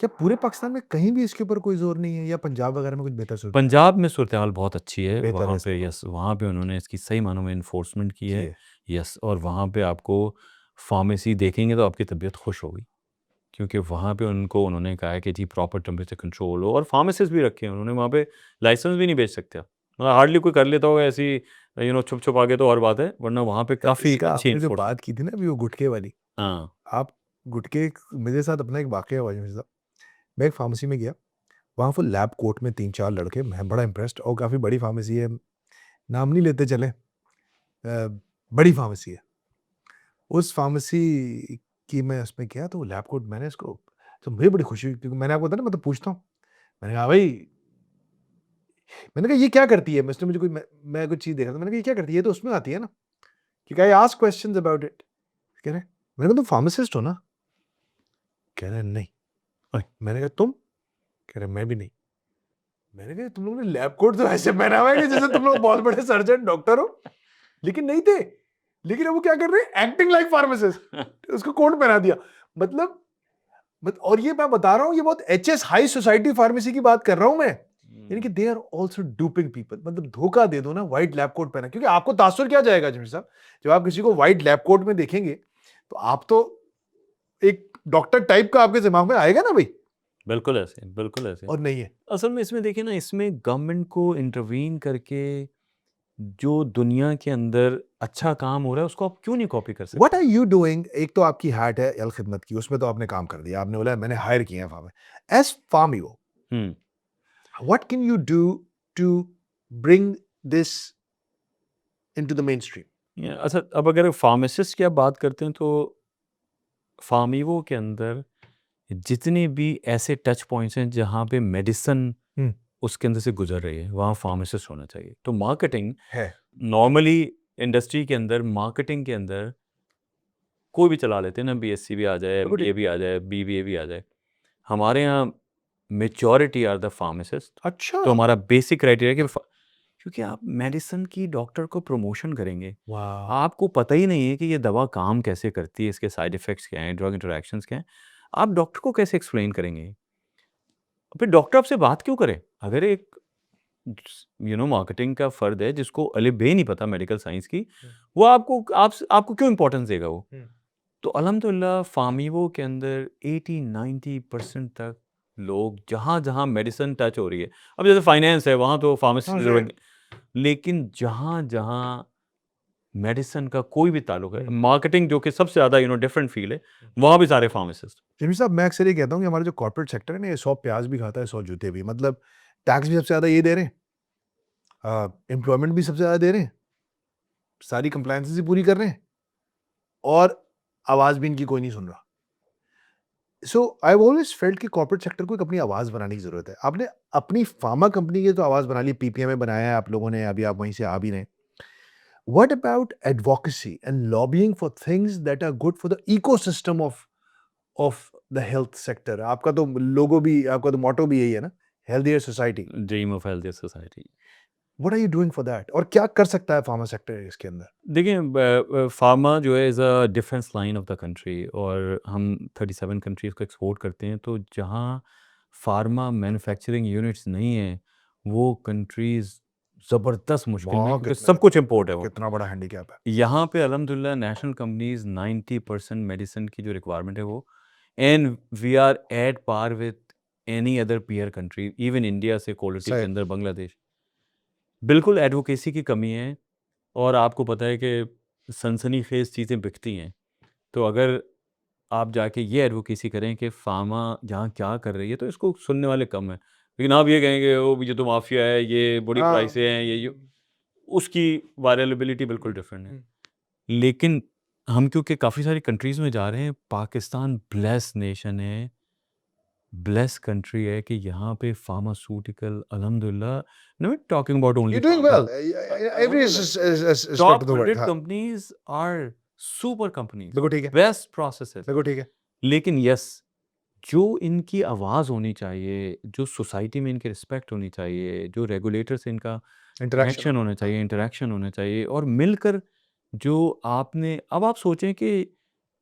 क्या पूरे पाकिस्तान में कहीं भी इसके ऊपर कोई ज़ोर नहीं है, या पंजाब वगैरह में कुछ बेहतर सूरत है? पंजाब में सूरत-ए-हाल बहुत अच्छी है, बेहतर है वहाँ इसके पे बाद। यस, वहाँ पे उन्होंने इसकी सही मानों में एनफोर्समेंट की है, किए। यस, और वहाँ पे आपको फार्मेसी देखेंगे तो आपकी तबीयत खुश होगी। क्योंकि वहाँ पे उन्होंने कहा है कि जी प्रॉपर टेम्परेचर कंट्रोल हो और फार्मासिस्ट भी रखे हैं उन्होंने वहाँ पे। लाइसेंस भी नहीं बेच सकते आप, मतलब हार्डली कोई कर लेता होगा ऐसी, छुप-छुप आके तो और बात है, वरना वहाँ पे काफ़ी इसका अच्छी आपने जो एनफोर्समेंट। बात की थी ना अभी वो गुटखे वाली, हाँ। आप गुटखे, मेरे साथ अपना एक वाक़या हुआ जमशेद साहब। मैं एक फार्मेसी में गया, वहाँ वो लैब कोट में 3-4 लड़के, मैं बड़ा इम्प्रेस्ड, और काफ़ी बड़ी फार्मेसी है, नाम नहीं लेते चलें, बड़ी फार्मेसी है। उस फार्मेसी की मैं उसमें गया तो वो लैब कोट मैंने इसको, तो मुझे बड़ी खुशी हुई क्योंकि मैंने आपको बताया ना मैं तो पूछता हूँ। मैंने कहा भाई, मैंने कहा ये क्या करती है? उसने मुझे कोई, मैं कुछ चीज़ देख रहा था, मैंने कहा ये क्या करती है? ये तो उसमें आती है ना? क्योंकि I asked questions about it. कह रहे, मैंने कहा तुम फार्मासिस्ट हो ना? कह रहे नहीं। मैंने कहा तुम? कह रहे मैं भी नहीं। मैंने कहा तुम लोगों ने लैब कोट तो ऐसे पहना हुआ है कि जैसे तुम लोग बहुत बड़े सर्जन डॉक्टर हो, लेकिन नहीं थे। लेकिन अब वो क्या कर रहे हैं? एक्टिंग लाइक फार्मासिस्ट, उसको कोट पहना दिया। मतलब और ये मैं बता रहा हूँ, ये बहुत एचएस हाई सोसाइटी फार्मेसी की बात कर रहा हूँ मैं। यानी कि they are also duping people, मतलब धोखा दे दो ना व्हाइट लैब कोट पहना, क्योंकि आपको तासुर क्या जाएगा जमीर साहब, जब आप किसी को व्हाइट लैब कोट में देखेंगे तो आप तो एक डॉक्टर टाइप का आपके दिमाग में आएगा ना भाई, बिल्कुल ऐसे, बिल्कुल ऐसे। और नहीं है। असल में इसमें देखिए ना, इसमें गवर्नमेंट को इंटरवीन करके जो दुनिया के अंदर अच्छा काम हो रहा है, उसको आप क्यों नहीं कॉपी कर व्हाट सकते? Are you doing? एक तो आपकी हैट है अल खिदमत की, उसमें तो आपने काम कर दिया, आपने बोला मैंने हायर किए हैं फार्मे एज फार्मियो, हुँ। What can you do to bring this into the mainstream? अच्छा, अब अगर फार्मासिस्ट की आप बात करते हैं, तो फार्मिवो के अंदर जितने भी ऐसे टच पॉइंट्स हैं जहाँ पे मेडिसिन हम्म, उसके अंदर से गुजर रही है, वहाँ फार्मासिस्ट होना चाहिए। तो मार्केटिंग, है। नॉर्मली इंडस्ट्री के अंदर, मार्केटिंग के अंदर कोई भी चला लेते हैं ना, बीएससी भी आ जाए, बिल्कुल एमबीए ठीक। भी आ जाए, बीबीए भी आ जाए। हमारे यहाँ मेजॉरिटी आर द फार्मासिस्ट। अच्छा। तो हमारा बेसिक क्राइटेरिया कि क्योंकि आप मेडिसिन की डॉक्टर को प्रमोशन करेंगे, वाह। आपको पता ही नहीं है कि ये दवा काम कैसे करती है, इसके साइड इफ़ेक्ट्स क्या हैं, ड्रग इंटरैक्शंस क्या हैं, आप डॉक्टर को कैसे एक्सप्लेन करेंगे? फिर डॉक्टर आपसे बात क्यों करे? अगर एक मार्केटिंग का फ़र्द है जिसको अली-बे नहीं पता मेडिकल साइंस की, वो आपको क्यों इम्पोर्टेंस देगा वो? तो अल्हम्दुलिल्लाह फार्मिवो के अंदर 80-90% तक लोग जहाँ-जहाँ मेडिसिन टच हो रही है, अब जैसे फाइनेंस है वहाँ तो फार्मासिस्ट की ज़रूरत नहीं, लेकिन जहाँ-जहाँ मेडिसिन का कोई भी ताल्लुक है, मार्केटिंग जो कि सबसे ज़्यादा डिफरेंट फ़ील्ड है, वहाँ भी सारे फार्मासिस्ट। जिमी साहब, मैं अक्सर ये कहता हूँ कि हमारा जो कॉर्पोरेट सेक्टर है ना, ये 100 प्याज भी खाता है 100 जूते भी, मतलब टैक्स भी सबसे ज़्यादा ये दे रहे हैं, एम्प्लॉयमेंट भी सबसे ज़्यादा दे रहे हैं, सारी कंप्लायंसेस भी पूरी कर रहे हैं, और आवाज़ भी इनकी कोई नहीं सुन रहा। सो आई हैव ऑलवेज फेल्ट कि कॉर्पोरेट सेक्टर को एक अपनी आवाज़ बनाने की ज़रूरत है। आपने अपनी फार्मा कंपनी की तो आवाज़ बना ली, पीपीए में बनाया है आप लोगों ने, अभी आप वहीं से आ भी रहे हैं। What about advocacy and lobbying for things that are good for the ecosystem of of the health sector? आपका तो लोगो भी, आपका तो मोटो भी यही है ना, healthier society. Dream of healthier society. What are you doing for that? और क्या कर सकता है फार्मा सेक्टर इसके अंदर? देखिए फार्मा जो है is a defence line of the country, और हम 37 कंट्रीज़ को एक्सपोर्ट करते हैं, तो जहाँ फार्मा मैन्युफैक्चरिंग यूनिट्स नहीं है वो कंट्रीज़ ज़बरदस्त मुश्किल में, वाह, क्योंकि सब कुछ इम्पोर्ट है वो। कितना बड़ा हैंडीकैप है। यहाँ पे अल्हम्दुलिल्लाह नेशनल कंपनीज 90% मेडिसिन की जो रिक्वायरमेंट है वो, and we are at par with any other peer country, even India से क्वालिटी के सही। अंदर बांग्लादेश। बिल्कुल एडवोकेसी की कमी है, और आपको पता है कि सनसनीखेज चीज़ें बिकती हैं। तो अगर आप जाके ये एडवोकेसी करें कि फार्मा यहाँ क्या कर रही है, तो इसको सुनने वाले कम हैं। लेकिन आप ये कहेंगे ओ ये तो माफिया है, ये बड़ी हाँ। प्राइसें हैं, ये उसकी वायरेबिलिटी बिल्कुल डिफरेंट है। लेकिन हम क्योंकि काफ़ी सारी कंट्रीज़ में जा रहे हैं, पाकिस्तान ब्लेस्ड नेशन है, ब्लेस्ड कंट्री है कि यहाँ पे फार्मास्यूटिकल अल्हम्दुलिल्लाह, not talking about only You're doing well. Every अल्हम्दुलिल्लाह aspect top of the world. Rated हाँ, कंपनीज आर सुपर कंपनीज, बिल्कुल ठीक है, बेस्ट प्रोसेसेस। बिल्कुल ठीक है। लेकिन यस, जो इनकी आवाज़ होनी चाहिए, जो सोसाइटी में इनकी रिस्पेक्ट होनी चाहिए, जो रेगुलेटर से इनका इंटरेक्शन। कनेक्शन होना चाहिए, इंटरेक्शन होना चाहिए, और मिलकर जो आपने, अब आप सोचें कि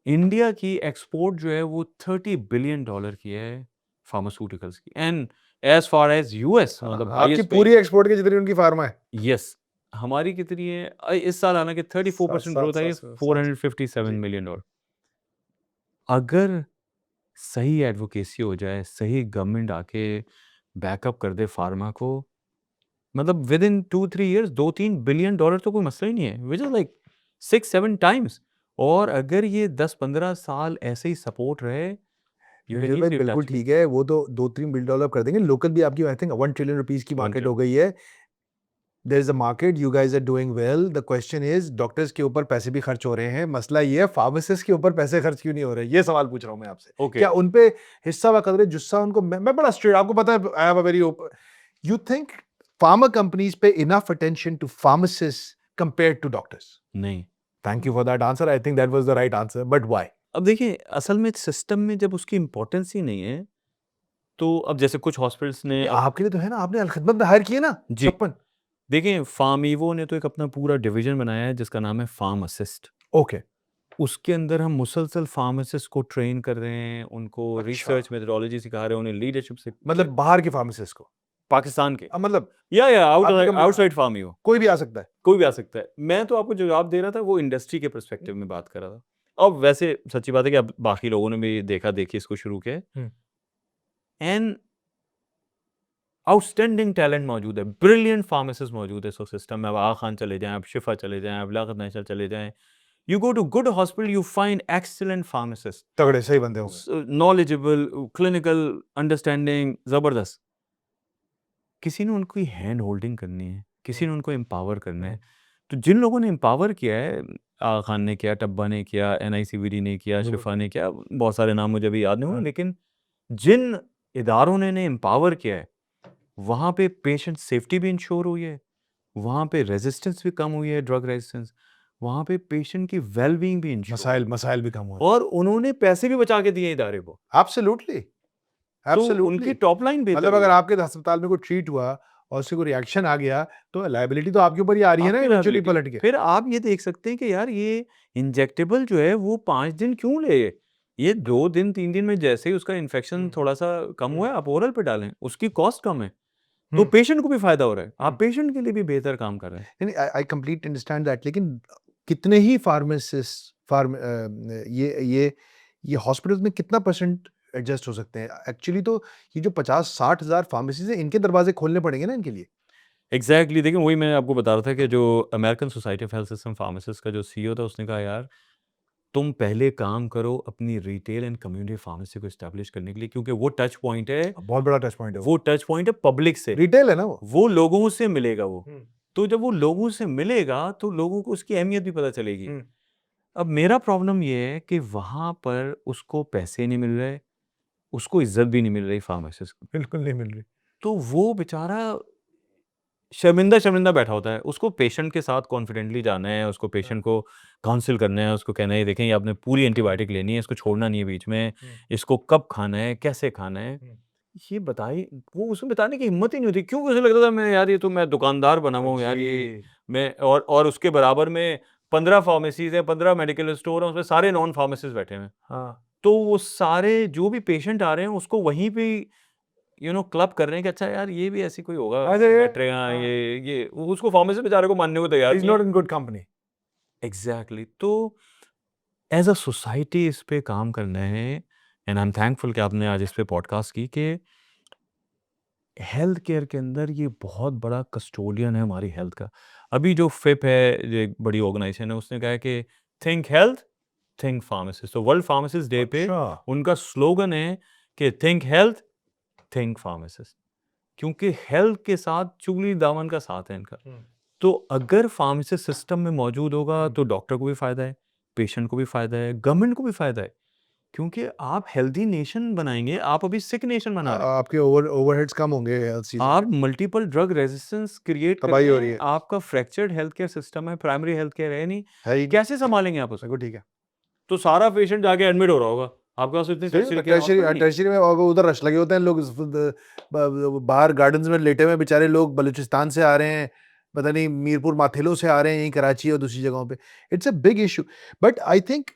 इंडिया की एक्सपोर्ट जो है वो $30 बिलियन की है फार्मास्यूटिकल्स की, and as far as US, मतलब आपकी हाईएस्ट पूरी एक्सपोर्ट की जितनी उनकी फार्मा है। यस। हमारी कितनी है इस साल, हालांकि 34% ग्रोथ आई है, $457 मिलियन। अगर सही एडवोकेसी हो जाए, सही गवर्नमेंट आके बैकअप कर दे फार्मा को, मतलब विद इन 2-3 इयर्स $2-3 बिलियन तो कोई मसला ही नहीं है, विच इज लाइक 6-7 टाइम्स। और अगर ये 10-15 साल ऐसे ही सपोर्ट रहे, यू कैन नीरज भाई इजीली बिल्कुल टच ठीक है, वो तो 2-3 बिलियन डॉलर कर देंगे। लोकल भी आपकी आई थिंक 1 ट्रिलियन रुपीस की मार्केट हो गई है। There is a market, you guys are doing well. The question is doctors के ऊपर पैसे भी खर्च हो रहे हैं, मसला ये है फार्मासिस्ट के ऊपर पैसे खर्च क्यों नहीं हो रहे? ये सवाल पूछ रहा हूं मैं आपसे। ओके। क्या उन पे हिस्सा व कदर जुस्सा उनको, मैं बड़ा स्ट्रेट, आपको पता है I have a very open, you think pharma companies pay enough attention to pharmacist compared to doctors? नहीं। Thank you for that answer, I think that was the right answer, but why? अब देखिए, असल में system में जब उसकी importance ही नहीं है, तो अब जैसे कुछ हॉस्पिटल्स ने आपके लिए तो है ना, आपने अलखदमत में हायर किए ना जी, 56। देखिए फार्मीवो ने तो एक अपना पूरा डिवीजन बनाया है जिसका नाम है फार्म असिस्ट। ओके। उसके अंदर हम मुसलसल फार्मासिस्ट को ट्रेन कर रहे हैं, उनको अच्छा। रिसर्च मेथोडोलॉजी सिखा रहे हैं, उन्हें लीडरशिप से, मतलब बाहर के फार्मासिस्ट को? पाकिस्तान के, मतलब या आपकी कंपनी आउटसाइड फार्मीवो, कोई भी आ सकता है? कोई भी आ सकता है। मैं तो आपको जो जवाब दे रहा था वो इंडस्ट्री के पर्सपेक्टिव में बात कर रहा था। अब वैसे सच्ची बात है कि अब बाकी लोगों ने भी देखा देखी इसको शुरू किया है, हम्म। एंड आउटस्टैंडिंग टैलेंट मौजूद है, ब्रिलियंट फार्मासिस्ट मौजूद है इस सिस्टम में। अब आगा खान चले जाएं, अब शिफा चले जाएं, अब लियाकत नेशनल चले जाएं, you go to good hospital, you find excellent pharmacist, तगड़े सही बंदे होंगे। नॉलेजेबल, क्लिनिकल अंडरस्टैंडिंग ज़बरदस्त। किसी ने उनकी हैंड होल्डिंग करनी है, किसी ने उनको एम्पावर करना है। तो जिन लोगों ने एम्पावर किया है, आगा खान ने किया, टब्बा ने किया, एनआईसीवीडी ने किया, बिल्कुल। शिफा ने किया, बहुत सारे नाम मुझे अभी याद नहीं हुए, हाँ। लेकिन जिन इदारों ने एम्पावर किया है, वहाँ पे पेशेंट सेफ्टी भी इंश्योर हुई है, वहाँ पे रेजिस्टेंस भी कम हुई है, ड्रग रेजिस्टेंस, वहाँ पे पेशेंट की वेल बीइंग भी इंश्योर, मसाइल मसाइल भी कम हुए। और उन्होंने पैसे भी बचा के दिए इदारे को, एब्सोल्युटली, तो उनकी एब्सोल्युटली। टॉप लाइन बेहतर मतलब हुई अगर है। आपके अस्पताल में कोई ट्रीट हुआ और उससे कोई रिएक्शन आ गया, तो लायबिलिटी तो आपके ऊपर ही आ रही है ना आपकी इवेंचुअली लायबिलिटी, पलट के। फिर आप ये देख सकते हैं कि यार ये इंजेक्टेबल जो है वो 5 दिन क्यों ले, ये 2 दिन 3 दिन में जैसे ही उसका इन्फेक्शन थोड़ा सा कम हुआ है, आप ओरल पे डालें, उसकी कॉस्ट कम है, तो हम्म। पेशेंट को भी फायदा हो रहा है, आप पेशेंट के लिए भी बेहतर काम कर रहे हैं। नहीं, आई कंप्लीट अंडरस्टैंड दैट, लेकिन कितने ही फार्मासिस्ट ये हॉस्पिटल्स में कितना परसेंट एडजस्ट हो सकते हैं? एक्चुअली तो ये जो 50-60 हजार फार्मेसीज हैं, इनके दरवाजे खोलने पड़ेंगे ना इनके लिए। एग्जैक्टली, देखिए वही मैं आपको बता रहा था कि जो American society of health system pharmacist का जो सीईओ था, उसने कहा यार तुम पहले काम करो अपनी रिटेल एंड कम्युनिटी फार्मेसी को एस्टेब्लिश करने के लिए, क्योंकि वो टच पॉइंट है, बहुत बड़ा टच पॉइंट है वो टच पॉइंट है पब्लिक से, रिटेल है ना वो लोगों से मिलेगा वो। हम्म। तो जब वो लोगों से मिलेगा तो लोगों को उसकी अहमियत भी पता चलेगी। हम्म। अब मेरा प्रॉब्लम ये है कि वहाँ पर उसको पैसे नहीं मिल रहे, उसको इज़्ज़त भी नहीं मिल रही फार्मासिस्ट को। बिल्कुल नहीं मिल रही। तो वो बेचारा शर्मिंदा बैठा होता है, उसको पेशेंट के साथ कॉन्फिडेंटली जाना है, उसको पेशेंट को काउंसिल करना है, उसको कहना है देखें ये आपने पूरी एंटीबायोटिक लेनी है, इसको छोड़ना नहीं है बीच में, इसको कब खाना है, कैसे खाना है, ये बताई वो उसमें बताने की हिम्मत ही नहीं होती। क्यों? उसे लगता था मैं यार ये तो मैं दुकानदार बना हुआ हूँ यार, ये मैं और उसके बराबर में 15 फार्मेसीज़ हैं, 15 मेडिकल स्टोर हैं, उसमें सारे नॉन फार्मासिस्ट बैठे हुए हैं। हाँ, तो वो सारे जो भी पेशेंट आ रहे हैं उसको वहीं पे क्लब कर रहे हैं कि अच्छा यार ये भी ऐसी कोई होगा अच्छा ये बैठेगा, ये वो उसको फार्मेसी बेचारे को मानने को तैयार इज नहीं नॉट है। In good company. एग्जैक्टली तो एज अ सोसाइटी इस पे काम करना है एंड आई एम थैंकफुल कि आपने आज इस पे पॉडकास्ट की कि हेल्थ केयर के अंदर ये बहुत बड़ा कस्टोडियन है हमारी हेल्थ का। अभी जो फिप है, जो एक बड़ी ऑर्गेनाइजेशन है, उसने कहा है कि थिंक हेल्थ थिंक फार्मासिस्ट। तो वर्ल्ड फार्मासिस्ट डे पे अच्छा। उनका स्लोगन है कि थिंक हेल्थ थिंक फार्मासिस्ट, क्योंकि हेल्थ के साथ चुगली दामन का साथ है इनका। तो अगर फार्मासिस्ट सिस्टम में मौजूद होगा तो डॉक्टर को भी फायदा है, पेशेंट को भी फायदा है, गवर्नमेंट को भी फायदा है, क्योंकि आप हेल्दी नेशन बनाएंगे, आप अभी सिक नेशन बना रहे हैं। आपके ओवरहेड्स कम होंगे हेल्थ चीज़ों आप के, मल्टीपल ड्रग रेजिस्टेंस क्रिएट कर तबाही रहे हो रही हैं, है। आपका फ्रैक्चर्ड हेल्थ केयर सिस्टम है, प्राइमरी हेल्थ केयर है नहीं, है ही नहीं। कैसे संभालेंगे आप उसको? बिल्कुल ठीक है। तो सारा पेशेंट जाके एडमिट हो रहा होगा, आपके पास इतनी सही टर्शियरी केयर टर्शियरी हॉस्पिटल नहीं। टर्शियरी में और उधर रश लगे होते हैं लोग बाहर गार्डन्स में लेटे हुए बेचारे लोग बलूचिस्तान से आ रहे हैं, पता नहीं मीरपुर माथेलो से आ रहे हैं, यहीं कराची और दूसरी जगहों पे। It's a big issue. But I think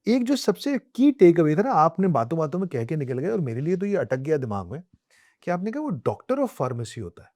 एक जो सबसे की टेक अवे था ना, आपने बातों-बातों में कह के निकल गए और मेरे लिए तो ये अटक गया दिमाग में कि आपने कहा वो डॉक्टर ऑफ फार्मेसी होता है।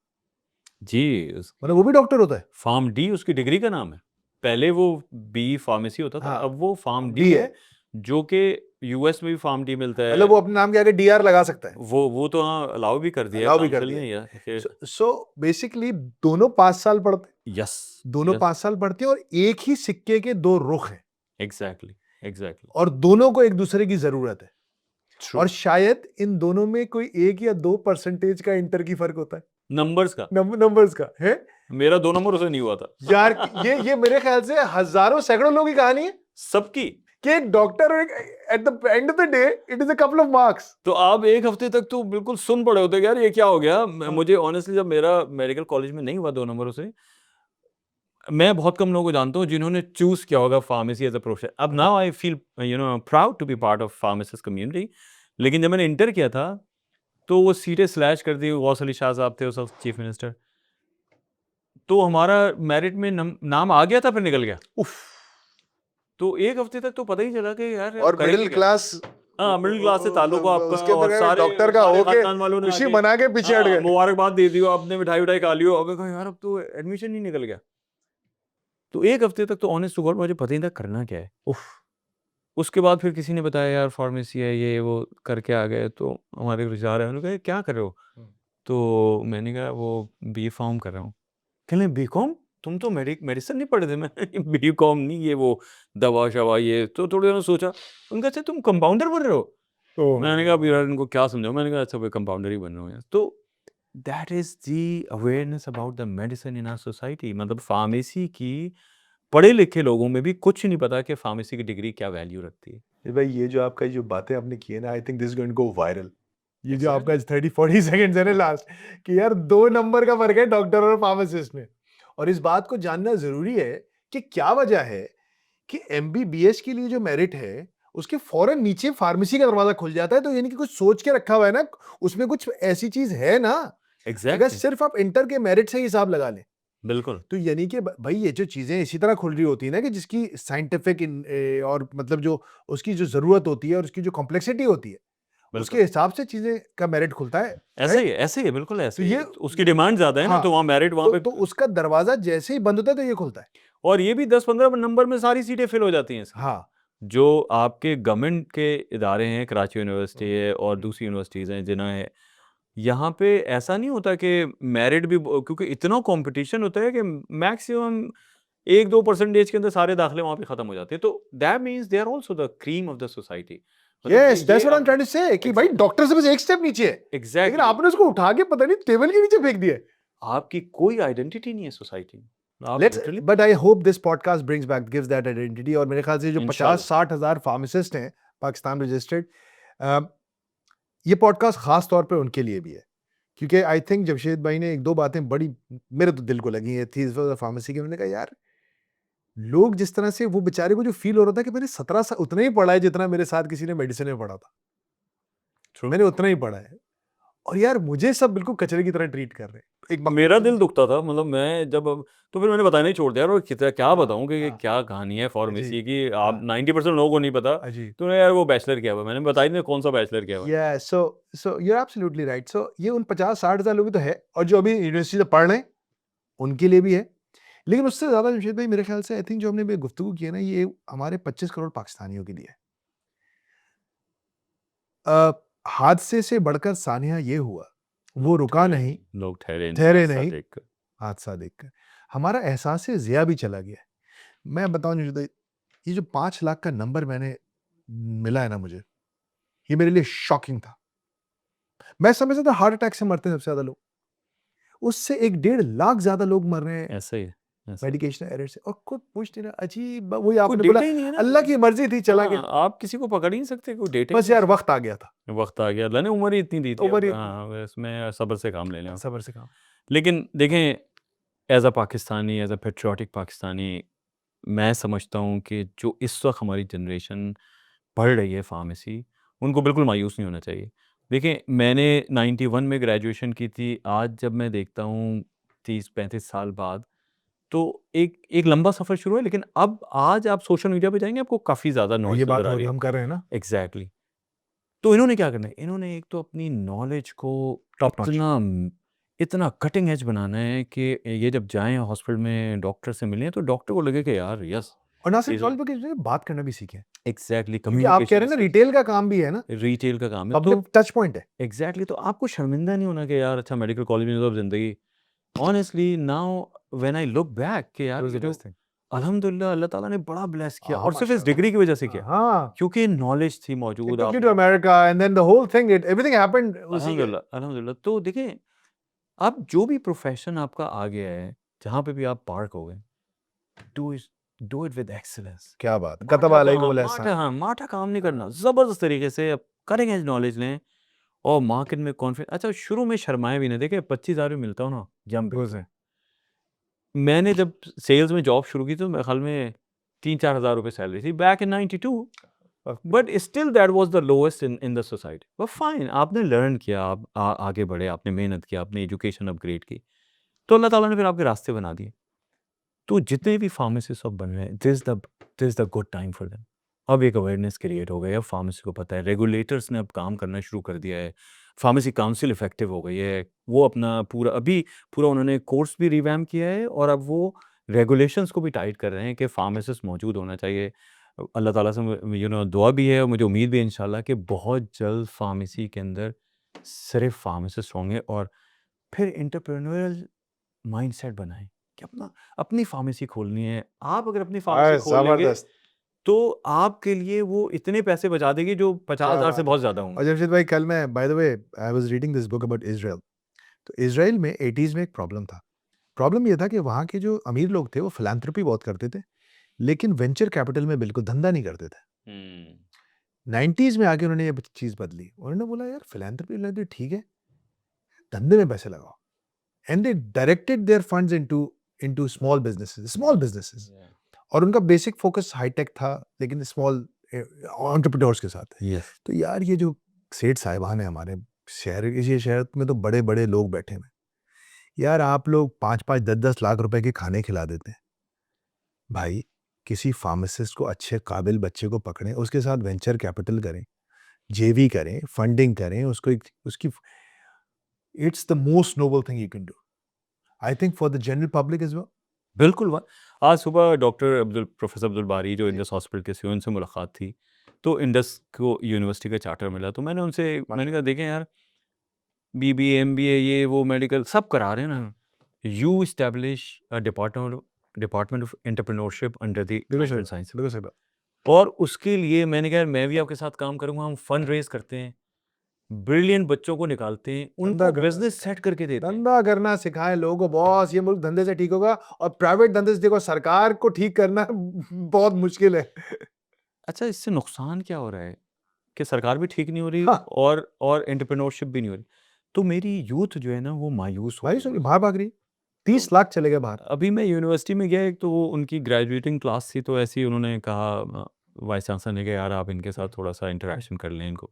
जी, मतलब वो भी डॉक्टर होता है? फार्म डी उसकी डिग्री का नाम है। पहले वो बी फार्मेसी होता था, हाँ, अब वो फार्म डी डी है, है। जो कि यूएस में भी फार्म डी मिलता है। मतलब वो अपने नाम के आगे डीआर लगा सकता है। वो तो हाँ अलाउ भी कर दिया है अलाउ भी कर काउंसिल दिया ने है। यार कि सो बेसिकली दोनों 5 साल पढ़ते हैं। यस, दोनों यस, 5 साल पढ़ते हैं और एक ही सिक्के के 2 रुख हैं एग्ज़ैक्टली, एग्ज़ैक्टली, और दोनों को एक दूसरे की ज़रूरत है। ट्रू। और शायद इन दोनों में कोई 1 या 2% का इंटर की फ़र्क होता है। नंबर्स का, नंबर्स का, हैं? मेरा 2 नंबर उससे नहीं हुआ था। यार ये मेरे ख्याल से हज़ारों सैकड़ों लोगों की कहानी है सबकी। कि एक डॉक्टर और एक at the end of the day it is a couple of marks. तो आप 1 हफ्ते तक तो बिल्कुल सुन पड़े होते कि यार ये क्या हो गया? हाँ। मुझे ऑनेस्टली जब मेरा मेडिकल कॉलेज में नहीं हुआ 2 नंबरों से, मैं बहुत कम लोगों को जानता हूँ जिन्होंने चूज़ किया होगा फार्मेसी एज़ अ प्रोफेशन। अब now I feel proud to be part of pharmacist community. लेकिन जब मैंने इंटर किया था, तो वो सीटें स्लैश कर दी, गौस अली शाह साहब थे उस वक़्त चीफ मिनिस्टर। तो हमारा मेरिट में नाम आ गया था फिर निकल गया। उफ़! तो 1 हफ्ते तक तो पता ही चला कि यार और मिडिल करेंगे क्या? क्लास हाँ, मिडिल क्लास से ताल्लुक हो आपका उसके और अंदर सारे डॉक्टर का सारे होके खानदान वालों ने खुशी आके मना के पीछे हट हाँ, गए। मुबारकबाद दे दियो, आपने मिठाई-विठाई खा लियो। अबे कहा यार अब तो एडमिशन ही निकल गया। तो 1 हफ्ते तक तो ऑनेस्ट टू गॉड मुझे पता ही नहीं था करना क्या है। उफ़! उसके बाद फिर किसी ने बताया यार फार्मेसी है, ये वो करके आ गए, तो हमारे रिश्तेदार हैं, उन्होंने कहा क्या कर रहे हो? तो मैंने कहा वो बी-फार्म कर रहा हूँ। कहने लगे बी-कॉम? तुम तो मेडिसिन नहीं पढ़े थे? मैंने बी-कॉम नहीं, ये वो दवा-शवा ये। तो थोड़ी देर में सोचा, उन्होंने कहा अच्छा तुम कंपाउंडर बन रहे हो? ओह! मैंने कहा अब यार इनको क्या समझाऊँ? मैंने कहा अच्छा भाई कंपाउंडर ही बन रहा हूँ यार। तो that is the awareness about the medicine in our society. मतलब फार्मेसी की पढ़े लिखे लोगों में भी कुछ नहीं पता कि फार्मेसी की डिग्री क्या वैल्यू रखती है। भाई ये जो आपका जो बातें आपने की है ना, I think this is going to go viral. ये जो एग्जैक्टली। आपका 30-40 सेकंड्स है ना लास्ट, कि यार 2 नंबर का फर्क है डॉक्टर और फार्मासिस्ट में। और इस बात को जानना जरूरी है कि क्या वजह है कि एमबीबीएस के लिए जो मेरिट है उसके फौरन नीचे फार्मेसी का दरवाजा खुल जाता है। तो यानी कि कुछ सोच के रखा हुआ है ना, उसमें कुछ ऐसी चीज है ना। अगर एग्जैक्टली। सिर्फ आप इंटर के मेरिट से ही हिसाब लगा लें बिल्कुल। तो यानी कि भाई ये जो चीजें इसी तरह खुल रही होती है ना कि जिसकी साइंटिफिक और मतलब जो उसकी जो जरूरत होती है और उसकी जो कॉम्प्लेक्सिटी होती है उसके बिल्कुल। हिसाब से चीजें का मेरिट खुलता है, राइट? ऐसे ही है, बिल्कुल तो ऐसे ही ये है। तो उसकी डिमांड ज़्यादा है ना, हाँ, तो वहाँ मेरिट वहाँ तो पे। उसका दरवाजा जैसे ही बंद होता है तो ये खुलता है। और ये भी 10-15 नंबर में सारी सीटें फिल हो जाती हैं इसकी। हाँ। जो आपके गवर्नमेंट के इदारे हैं, कराची यूनिवर्सिटी है और दूसरी यूनिवर्सिटीज़ हैं, जिन्ना है, यहाँ पे ऐसा नहीं होता कि मेरिट भी क्योंकि इतना कंपटीशन होता है कि मैक्सिमम 1-2 परसेंटेज के अंदर सारे दाखिले वहाँ पे खत्म हो जाते हैं। तो that means they are also the cream of the society. मतलब यस, ये दैट्स व्हाट आई एम अब ट्राइंग टू से कि भाई डॉक्टर से बस एक स्टेप नीचे है, लेकिन एग्ज़ैक्टली आपने उसको उठा के पता नहीं टेबल के नीचे फेंक दिया है। आपकी कोई आइडेंटिटी नहीं है सोसाइटी में। आप let's literally but I hope this podcast brings back gives that identity. और मेरे ख्याल से जो इंशाल्लाह 50-60 हजार फार्मासिस्ट हैं पाकिस्तान रजिस्टर्ड, ये पॉडकास्ट खास तौर पे उनके लिए भी है क्योंकि आई थिंक जमशेद भाई ने 1-2 बातें बड़ी मेरे तो दिल को लगी है थी फार्मेसी की। मैंने कहा यार, लोग जिस तरह से वो बेचारे को जो फ़ील हो रहा था कि मैंने 17 सा उतना ही पढ़ा है जितना मेरे साथ किसी ने मेडिसिन में पढ़ा था। ट्रू। मैंने उतना ही पढ़ा है और यार मुझे सब बिल्कुल कचरे की तरह ट्रीट कर रहे हैं। एक वक़्त मेरा दिल दुखता था, मतलब मैं जब अब तो फिर मैंने बताना ही छोड़ दिया यार, और कितना क्या हाँ, बताऊँ कि ये हाँ। क्या कहानी है जी, फार्मेसी की, आप हाँ। 90% लोगों को नहीं पता। जी। तो यार वो बैचलर किया हुआ है, मैंने बता ही दिया कौन-सा बैचलर किया हुआ है। या so you are absolutely right. So ये उन 50-60 हज़ार लोग तो है और जो अभी यूनिवर्सिटी से पढ़ रहे हैं, उनके लिए भी है। लेकिन उससे ज़्यादा जमशेद भाई मेरे ख्याल से आई थिंक जो हमने अभी गुफ्तगू की है ना, ये हमारे 25 करोड़ पाकिस्तानियों के लिए है। अ, हादसे से बढ़कर सानिया ये हुआ, वो रुका नहीं, लोग ठहरे नहीं ठहरे हादसा नहीं, देखकर। हादसा देखकर। हमारा एहसास-ए ज़िया भी चला गया है। मैं बताऊँ जमशेद भाई, ये जो 5 लाख का नंबर मैंने मिला है ना मुझे, ये मेरे लिए शॉकिंग था। मैं समझता था हार्ट अटैक से मरते हैं सबसे ज़्यादा लोग। उससे 1 डेढ़ लाख ज़्यादा लोग मर रहे हैं ऐसा ही है, ऐसा ही है। मेडिकेशन एरर से और खुद पूछते ना, अजीब वही कोई आपने बोला, डेटा ही नहीं है ना। अल्लाह की मर्ज़ी थी चला गया। हाँ, आप किसी को पकड़ ही नहीं सकते, कोई डेटा ही बस नहीं यार है। वक़्त आ गया था। वक़्त आ गया, अल्लाह ने उम्र ही इतनी दी तो थी, उम्र अब ही हाँ, इसमें सब्र से काम ले लें अब। सब्र से काम। लेकिन देखें, as a Pakistani, as a patriotic Pakistani, मैं समझता हूँ कि जो इस वक़्त हमारी जनरेशन पढ़ रही है फार्मेसी, उनको बिल्कुल मायूस नहीं होना चाहिए। देखिए, मैंने 91 में ग्रेजुएशन की थी, आज जब मैं देखता हूँ 30-35 साल बाद, तो एक एक लंबा सफ़र शुरू है, लेकिन अब आज आप सोशल मीडिया पे जाएँगे, आपको काफ़ी ज़्यादा ये नॉलेज बात नज़र आ हो रही रही है, है। हम कर रहे हैं ना, एग्ज़ैक्टली। तो इन्होंने क्या करना है, इन्होंने एक तो अपनी नॉलेज को टॉप नॉच। इतना कटिंग एज बनाना है कि ये जब जाएँ हॉस्पिटल में डॉक्टर से मिलें, तो डॉक्टर को लगे कि यार यस, और ना सिर्फ इज़ नॉलेज बल्कि बात करना भी सीखें। एग्ज़ैक्टली क्योंकि आप कह कम्युनिकेशन रहे हैं ना स्किल्स। रिटेल का काम भी है ना, रिटेल का काम है, तो पब्लिक टच पॉइंट है। एग्ज़ैक्टली तो आपको शर्मिंदा नहीं होना कि यार अच्छा मेडिकल कॉलेज में तो अब ज़िंदगी honestly now when I look back कि दैट यार वाज़ ये द जो बेस्ट थिंग। अल्हम्दुलिल्लाह अल्लाह ताला ने बड़ा ब्लेस किया, हाँ, और सिर्फ़ इस माशाअल्लाह। डिग्री की वज़ह से किया, हाँ, क्योंकि नॉलेज थी इट मौजूद टूक यू टू आपने। America and then the whole thing everything happened उसी के। अल्हम्दुलिल्लाह, अल्हम्दुलिल्लाह। तो देखें, आप जो भी प्रोफ़ेशन आपका आ गया है, जहाँ पे भी आप पार्क हो गए, डू इस डू इट विद एक्सीलेंस। क्या बात! कतब अलैकुमुल एहसान। माठा काम नहीं करना, ज़बरदस्त तरीके से आप कटिंग एज नॉलेज लें और मार्केट में अच्छा शुरू में शर्माएँ भी ना। देखिए 25,000 भी मिलता हो ना, जंप बिल्कुल करो। सही। मैंने जब सेल्स में जॉब शुरू की तो मेरे ख़्याल में 3-4 हज़ार रुपए सैलरी थी back in 92, but still that was the lowest in the society. But fine, आपने लर्न किया, आप आगे बढ़े, आपने मेहनत किया, आपने एजुकेशन अपग्रेड की, तो अल्लाह ताला ने फिर आपके रास्ते बना दिए। तो जितने भी फार्मासिस्ट अब बन रहे हैं, this the good time for them. अब एक अवेयरनेस क्रिएट हो गई है, अब फार्मेसी को पता है, रेगुलेटर्स ने अब काम करना शुरू कर दिया है, फार्मेसी काउंसिल इफेक्टिव हो गई है, वो अपना पूरा उन्होंने कोर्स भी रिवैम्प किया है, और अब वो रेगुलेशंस को भी टाइट कर रहे हैं कि फार्मासिस्ट मौजूद होना चाहिए। अल्लाह ताला से दुआ भी है, और मुझे उम्मीद भी है इंशाल्लाह कि बहुत जल्द फार्मेसी के अंदर सिर्फ फार्मासिस्ट होंगे, और फिर एंटरप्रेन्योरल माइंडसेट बनाएँ कि अपनी फार्मेसी खोलनी है। आप अगर अपनी फार्मेसी खोल लेंगे, ज़बरदस्त। तो आपके लिए वो इतने पैसे बचा देगी जो क्या 50,000 से बात है! बहुत ज़्यादा और होंगे। जमशेद भाई कल मैं by the way I was reading this book about Israel. तो इज़राइल में 80s में एक प्रॉब्लम था। प्रॉब्लम ये था कि वहाँ के जो अमीर लोग थे वो फिलैंथ्रोपी बहुत करते थे, लेकिन वेंचर कैपिटल में बिल्कुल धंधा नहीं करते थे। हुँ। 90s में आके उन्होंने ये चीज़ बदली। उन्होंने बोला यार फिलैंथ्रोपी ठीक है, धंधे में पैसे लगाओ। And they directed there funds into small businesses या, और उनका बेसिक फोकस हाई-टेक था, लेकिन स्मॉल एंटरप्रेन्योर्स के साथ। यस। तो यार ये जो सेठ साहिबान हैं हमारे ये शहर में तो बड़े-बड़े लोग बैठे हुए हैं। यार आप लोग 5-5 10-10 लाख रुपए के खाने खिला देते हैं। भाई किसी फार्मासिस्ट को अच्छे काबिल बच्चे को पकड़ें, उसके साथ वेंचर कैपिटल करें, जेवी करें, फंडिंग करें, उसको एक उसकी it's the most noble thing you can do. I think for the general public as well. बिल्कुल आज सुबह प्रोफ़ेसर अब्दुल बारी जो इंडस हॉस्पिटल के सीईओ, उनसे मुलाकात थी। तो इंडस को यूनिवर्सिटी का चार्टर मिला, तो मैंने कहा देखें यार, बीबीए, एमबीए, ये वो मेडिकल सब करा रहे हैं ना। You establish a department of entrepreneurship under the बिल्कुल सही लाइफ बात, साइंस। बिल्कुल सही बात। और उसके लिए मैंने कहा मैं भी आपके साथ काम करूँगा, हम फंड रेज़ करते हैं, ब्रिलियंट बच्चों को निकालते हैं, धंधा उनको करना बिज़नेस सिखाएँ। सेट करके देते हैं। धंधा करना सिखाएँ लोगों को बॉस, ये मुल्क धंधे से ठीक होगा और प्राइवेट धंधे से देखो सरकार को ठीक करना बहुत मुश्किल है। अच्छा, इससे नुकसान क्या हो रहा है कि सरकार भी ठीक नहीं हो रही, हाँ, और एंटरप्रेन्योरशिप भी नहीं हो रही। तो मेरी यूथ जो है ना वो मायूस हो भाई गई सुनिए है। बाहर भाग रही है, 30 लाख चले गए बाहर। अभी मैं यूनिवर्सिटी में गया, एक तो वो उनकी ग्रेजुएटिंग क्लास थी, तो ऐसे ही उन्होंने कहा वाइस चांसलर ने, कहा यार आप इनके साथ थोड़ा सा इंटरेक्शन कर लें इनको।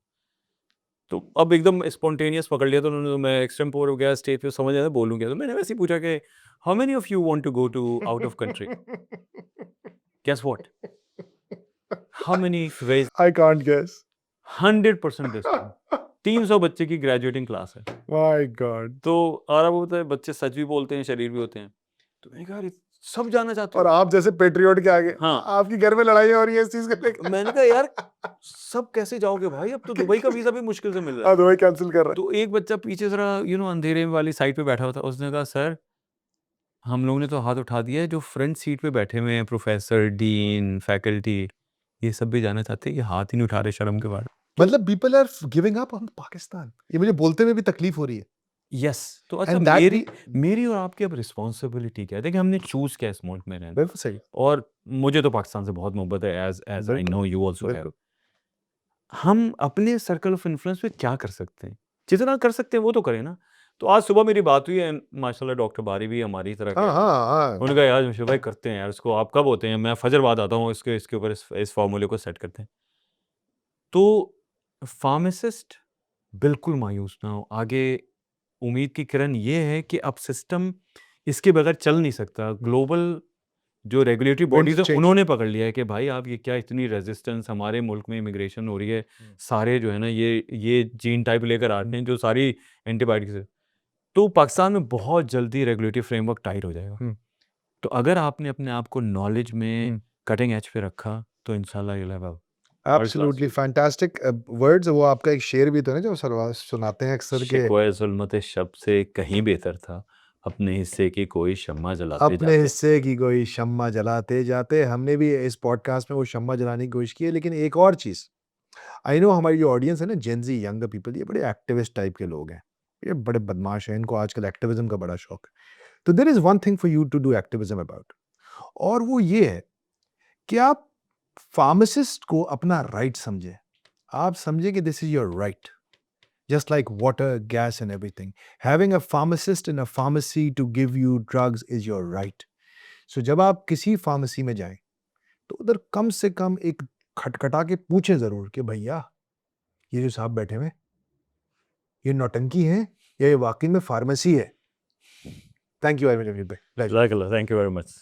तो अब एकदम स्पॉन्टेनियस पकड़ लिया, तो उन्होंने, तो मैं एक्सटेम्पोर हो गया स्टेज पे, समझ आया बोलूँ क्या, तो मैंने वैसे ही पूछा कि how many of you want to go to out of country, guess what, how many ways, I can't guess. 100% response. 300 बच्चे की ग्रेजुएटिंग क्लास है। My God. तो और अब होता है बच्चे सच भी बोलते हैं, शरीर भी होते हैं। तो मैंने कहा यार सब जाना चाहते और हो? आप जैसे पेट्रियट के आगे, हाँ। आपकी घर में लड़ाई हो रही है इस चीज को लेकर। मैंने कहा यार सब कैसे जाओगे भाई, अब तो दुबई का वीजा भी मुश्किल से मिल रहा है। हाँ, दुबई कैंसिल कर रहा तो एक बच्चा पीछे जरा अंधेरे वाली साइड पे बैठा हुआ था, उसने कहा सर हम लोगों ने तो हाथ उठा दिया है, जो फ्रंट सीट पे बैठे हुए हैं प्रोफेसर, डीन, फैकल्टी, ये सब भी जाना चाहते हैं, ये हाथ ही नहीं उठा रहे शर्म के बाद। है। मतलब people are giving up on Pakistan. ये मुझे बोलते हुए भी तकलीफ हो रही है। यस। तो अच्छा एंड दैट मेरी मेरी और आपकी अब रिस्पॉन्सिबिलिटी क्या है? देखिए हमने चूज किया इस मुल्क में रहना, बिल्कुल सही। और मुझे तो पाकिस्तान से बहुत मोहब्बत है, एज एज आई बिल्कुल, नो यू आल्सो हैव। बिल्कुल। हम अपने सर्कल ऑफ इन्फ्लुएंस पे क्या कर सकते हैं? जितना कर सकते हैं वो तो करें ना। तो आज सुबह मेरी बात हुई है, माशाल्लाह डॉक्टर बारी भी हमारी तरह के हाँ, हैं। हाँ, हाँ। उन्होंने कहा यार मुशर्रफ भाई करते हैं यार इसको, आप कब होते हैं? मैं फजर बाद आता हूँ, इसके इसके ऊपर इस फार्मूले को सेट करते हैं। तो फार्मासिस्ट बिल्कुल मायूस ना हो। आगे उम्मीद की किरण ये है कि अब सिस्टम इसके बगैर चल नहीं सकता। ग्लोबल जो रेगुलेटरी Winds बॉडीज़ हैं change. उन्होंने पकड़ लिया है कि भाई आप ये क्या, इतनी रेजिस्टेंस हमारे मुल्क में इमिग्रेशन हो रही है, सारे जो है ना ये जीन टाइप लेकर आते हैं जो सारी एंटीबायोटिक्स है। तो पाकिस्तान में बहुत जल्दी रेगुलेटरी फ्रेमवर्क टाइट हो जाएगा। हुँ। तो अगर आपने अपने आप को नॉलेज में हुँ। कटिंग एज पे रखा तो इंशाल्लाह you'll have a absolutely future. Fantastic words. वो आपका एक शेर भी तो है ना जो सुनाते हैं अक्सर के, शिकवे ज़ुल्मत शब से कहीं बेहतर था, अपने हिस्से की कोई शम्मा जलाते अपने जाते। हिस्से की कोई शम्मा जलाते जाते। हमने भी इस पॉडकास्ट में वो शम्मा जलाने की कोशिश की है। लेकिन एक और चीज़, आई नो हमारी जो ऑडियंस है ना, जेन ज़ी यंगर पीपल, ये बड़े एक्टिविस्ट टाइप के लोग हैं। ये बड़े बदमाश हैं, इनको आजकल एक्टिविज़्म का बड़ा शौक है। तो there is one thing for you to do activism about, और वो ये है कि आप फार्मासिस्ट को अपना राइट समझें। आप समझें कि this is your right, just like water, gas, and everything. Having a pharmacist in a pharmacy to give you drugs is your right. So जब आप किसी फार्मेसी में जाएं तो उधर कम से कम एक खटखटा के पूछें ज़रूर कि भैया ये जो साहब बैठे हुए हैं, ये नौटंकी है या ये वाकई में फार्मेसी है। Thank you very much Amit भाई। जज़ाकल्लाह, थैंक यू वेरी मच।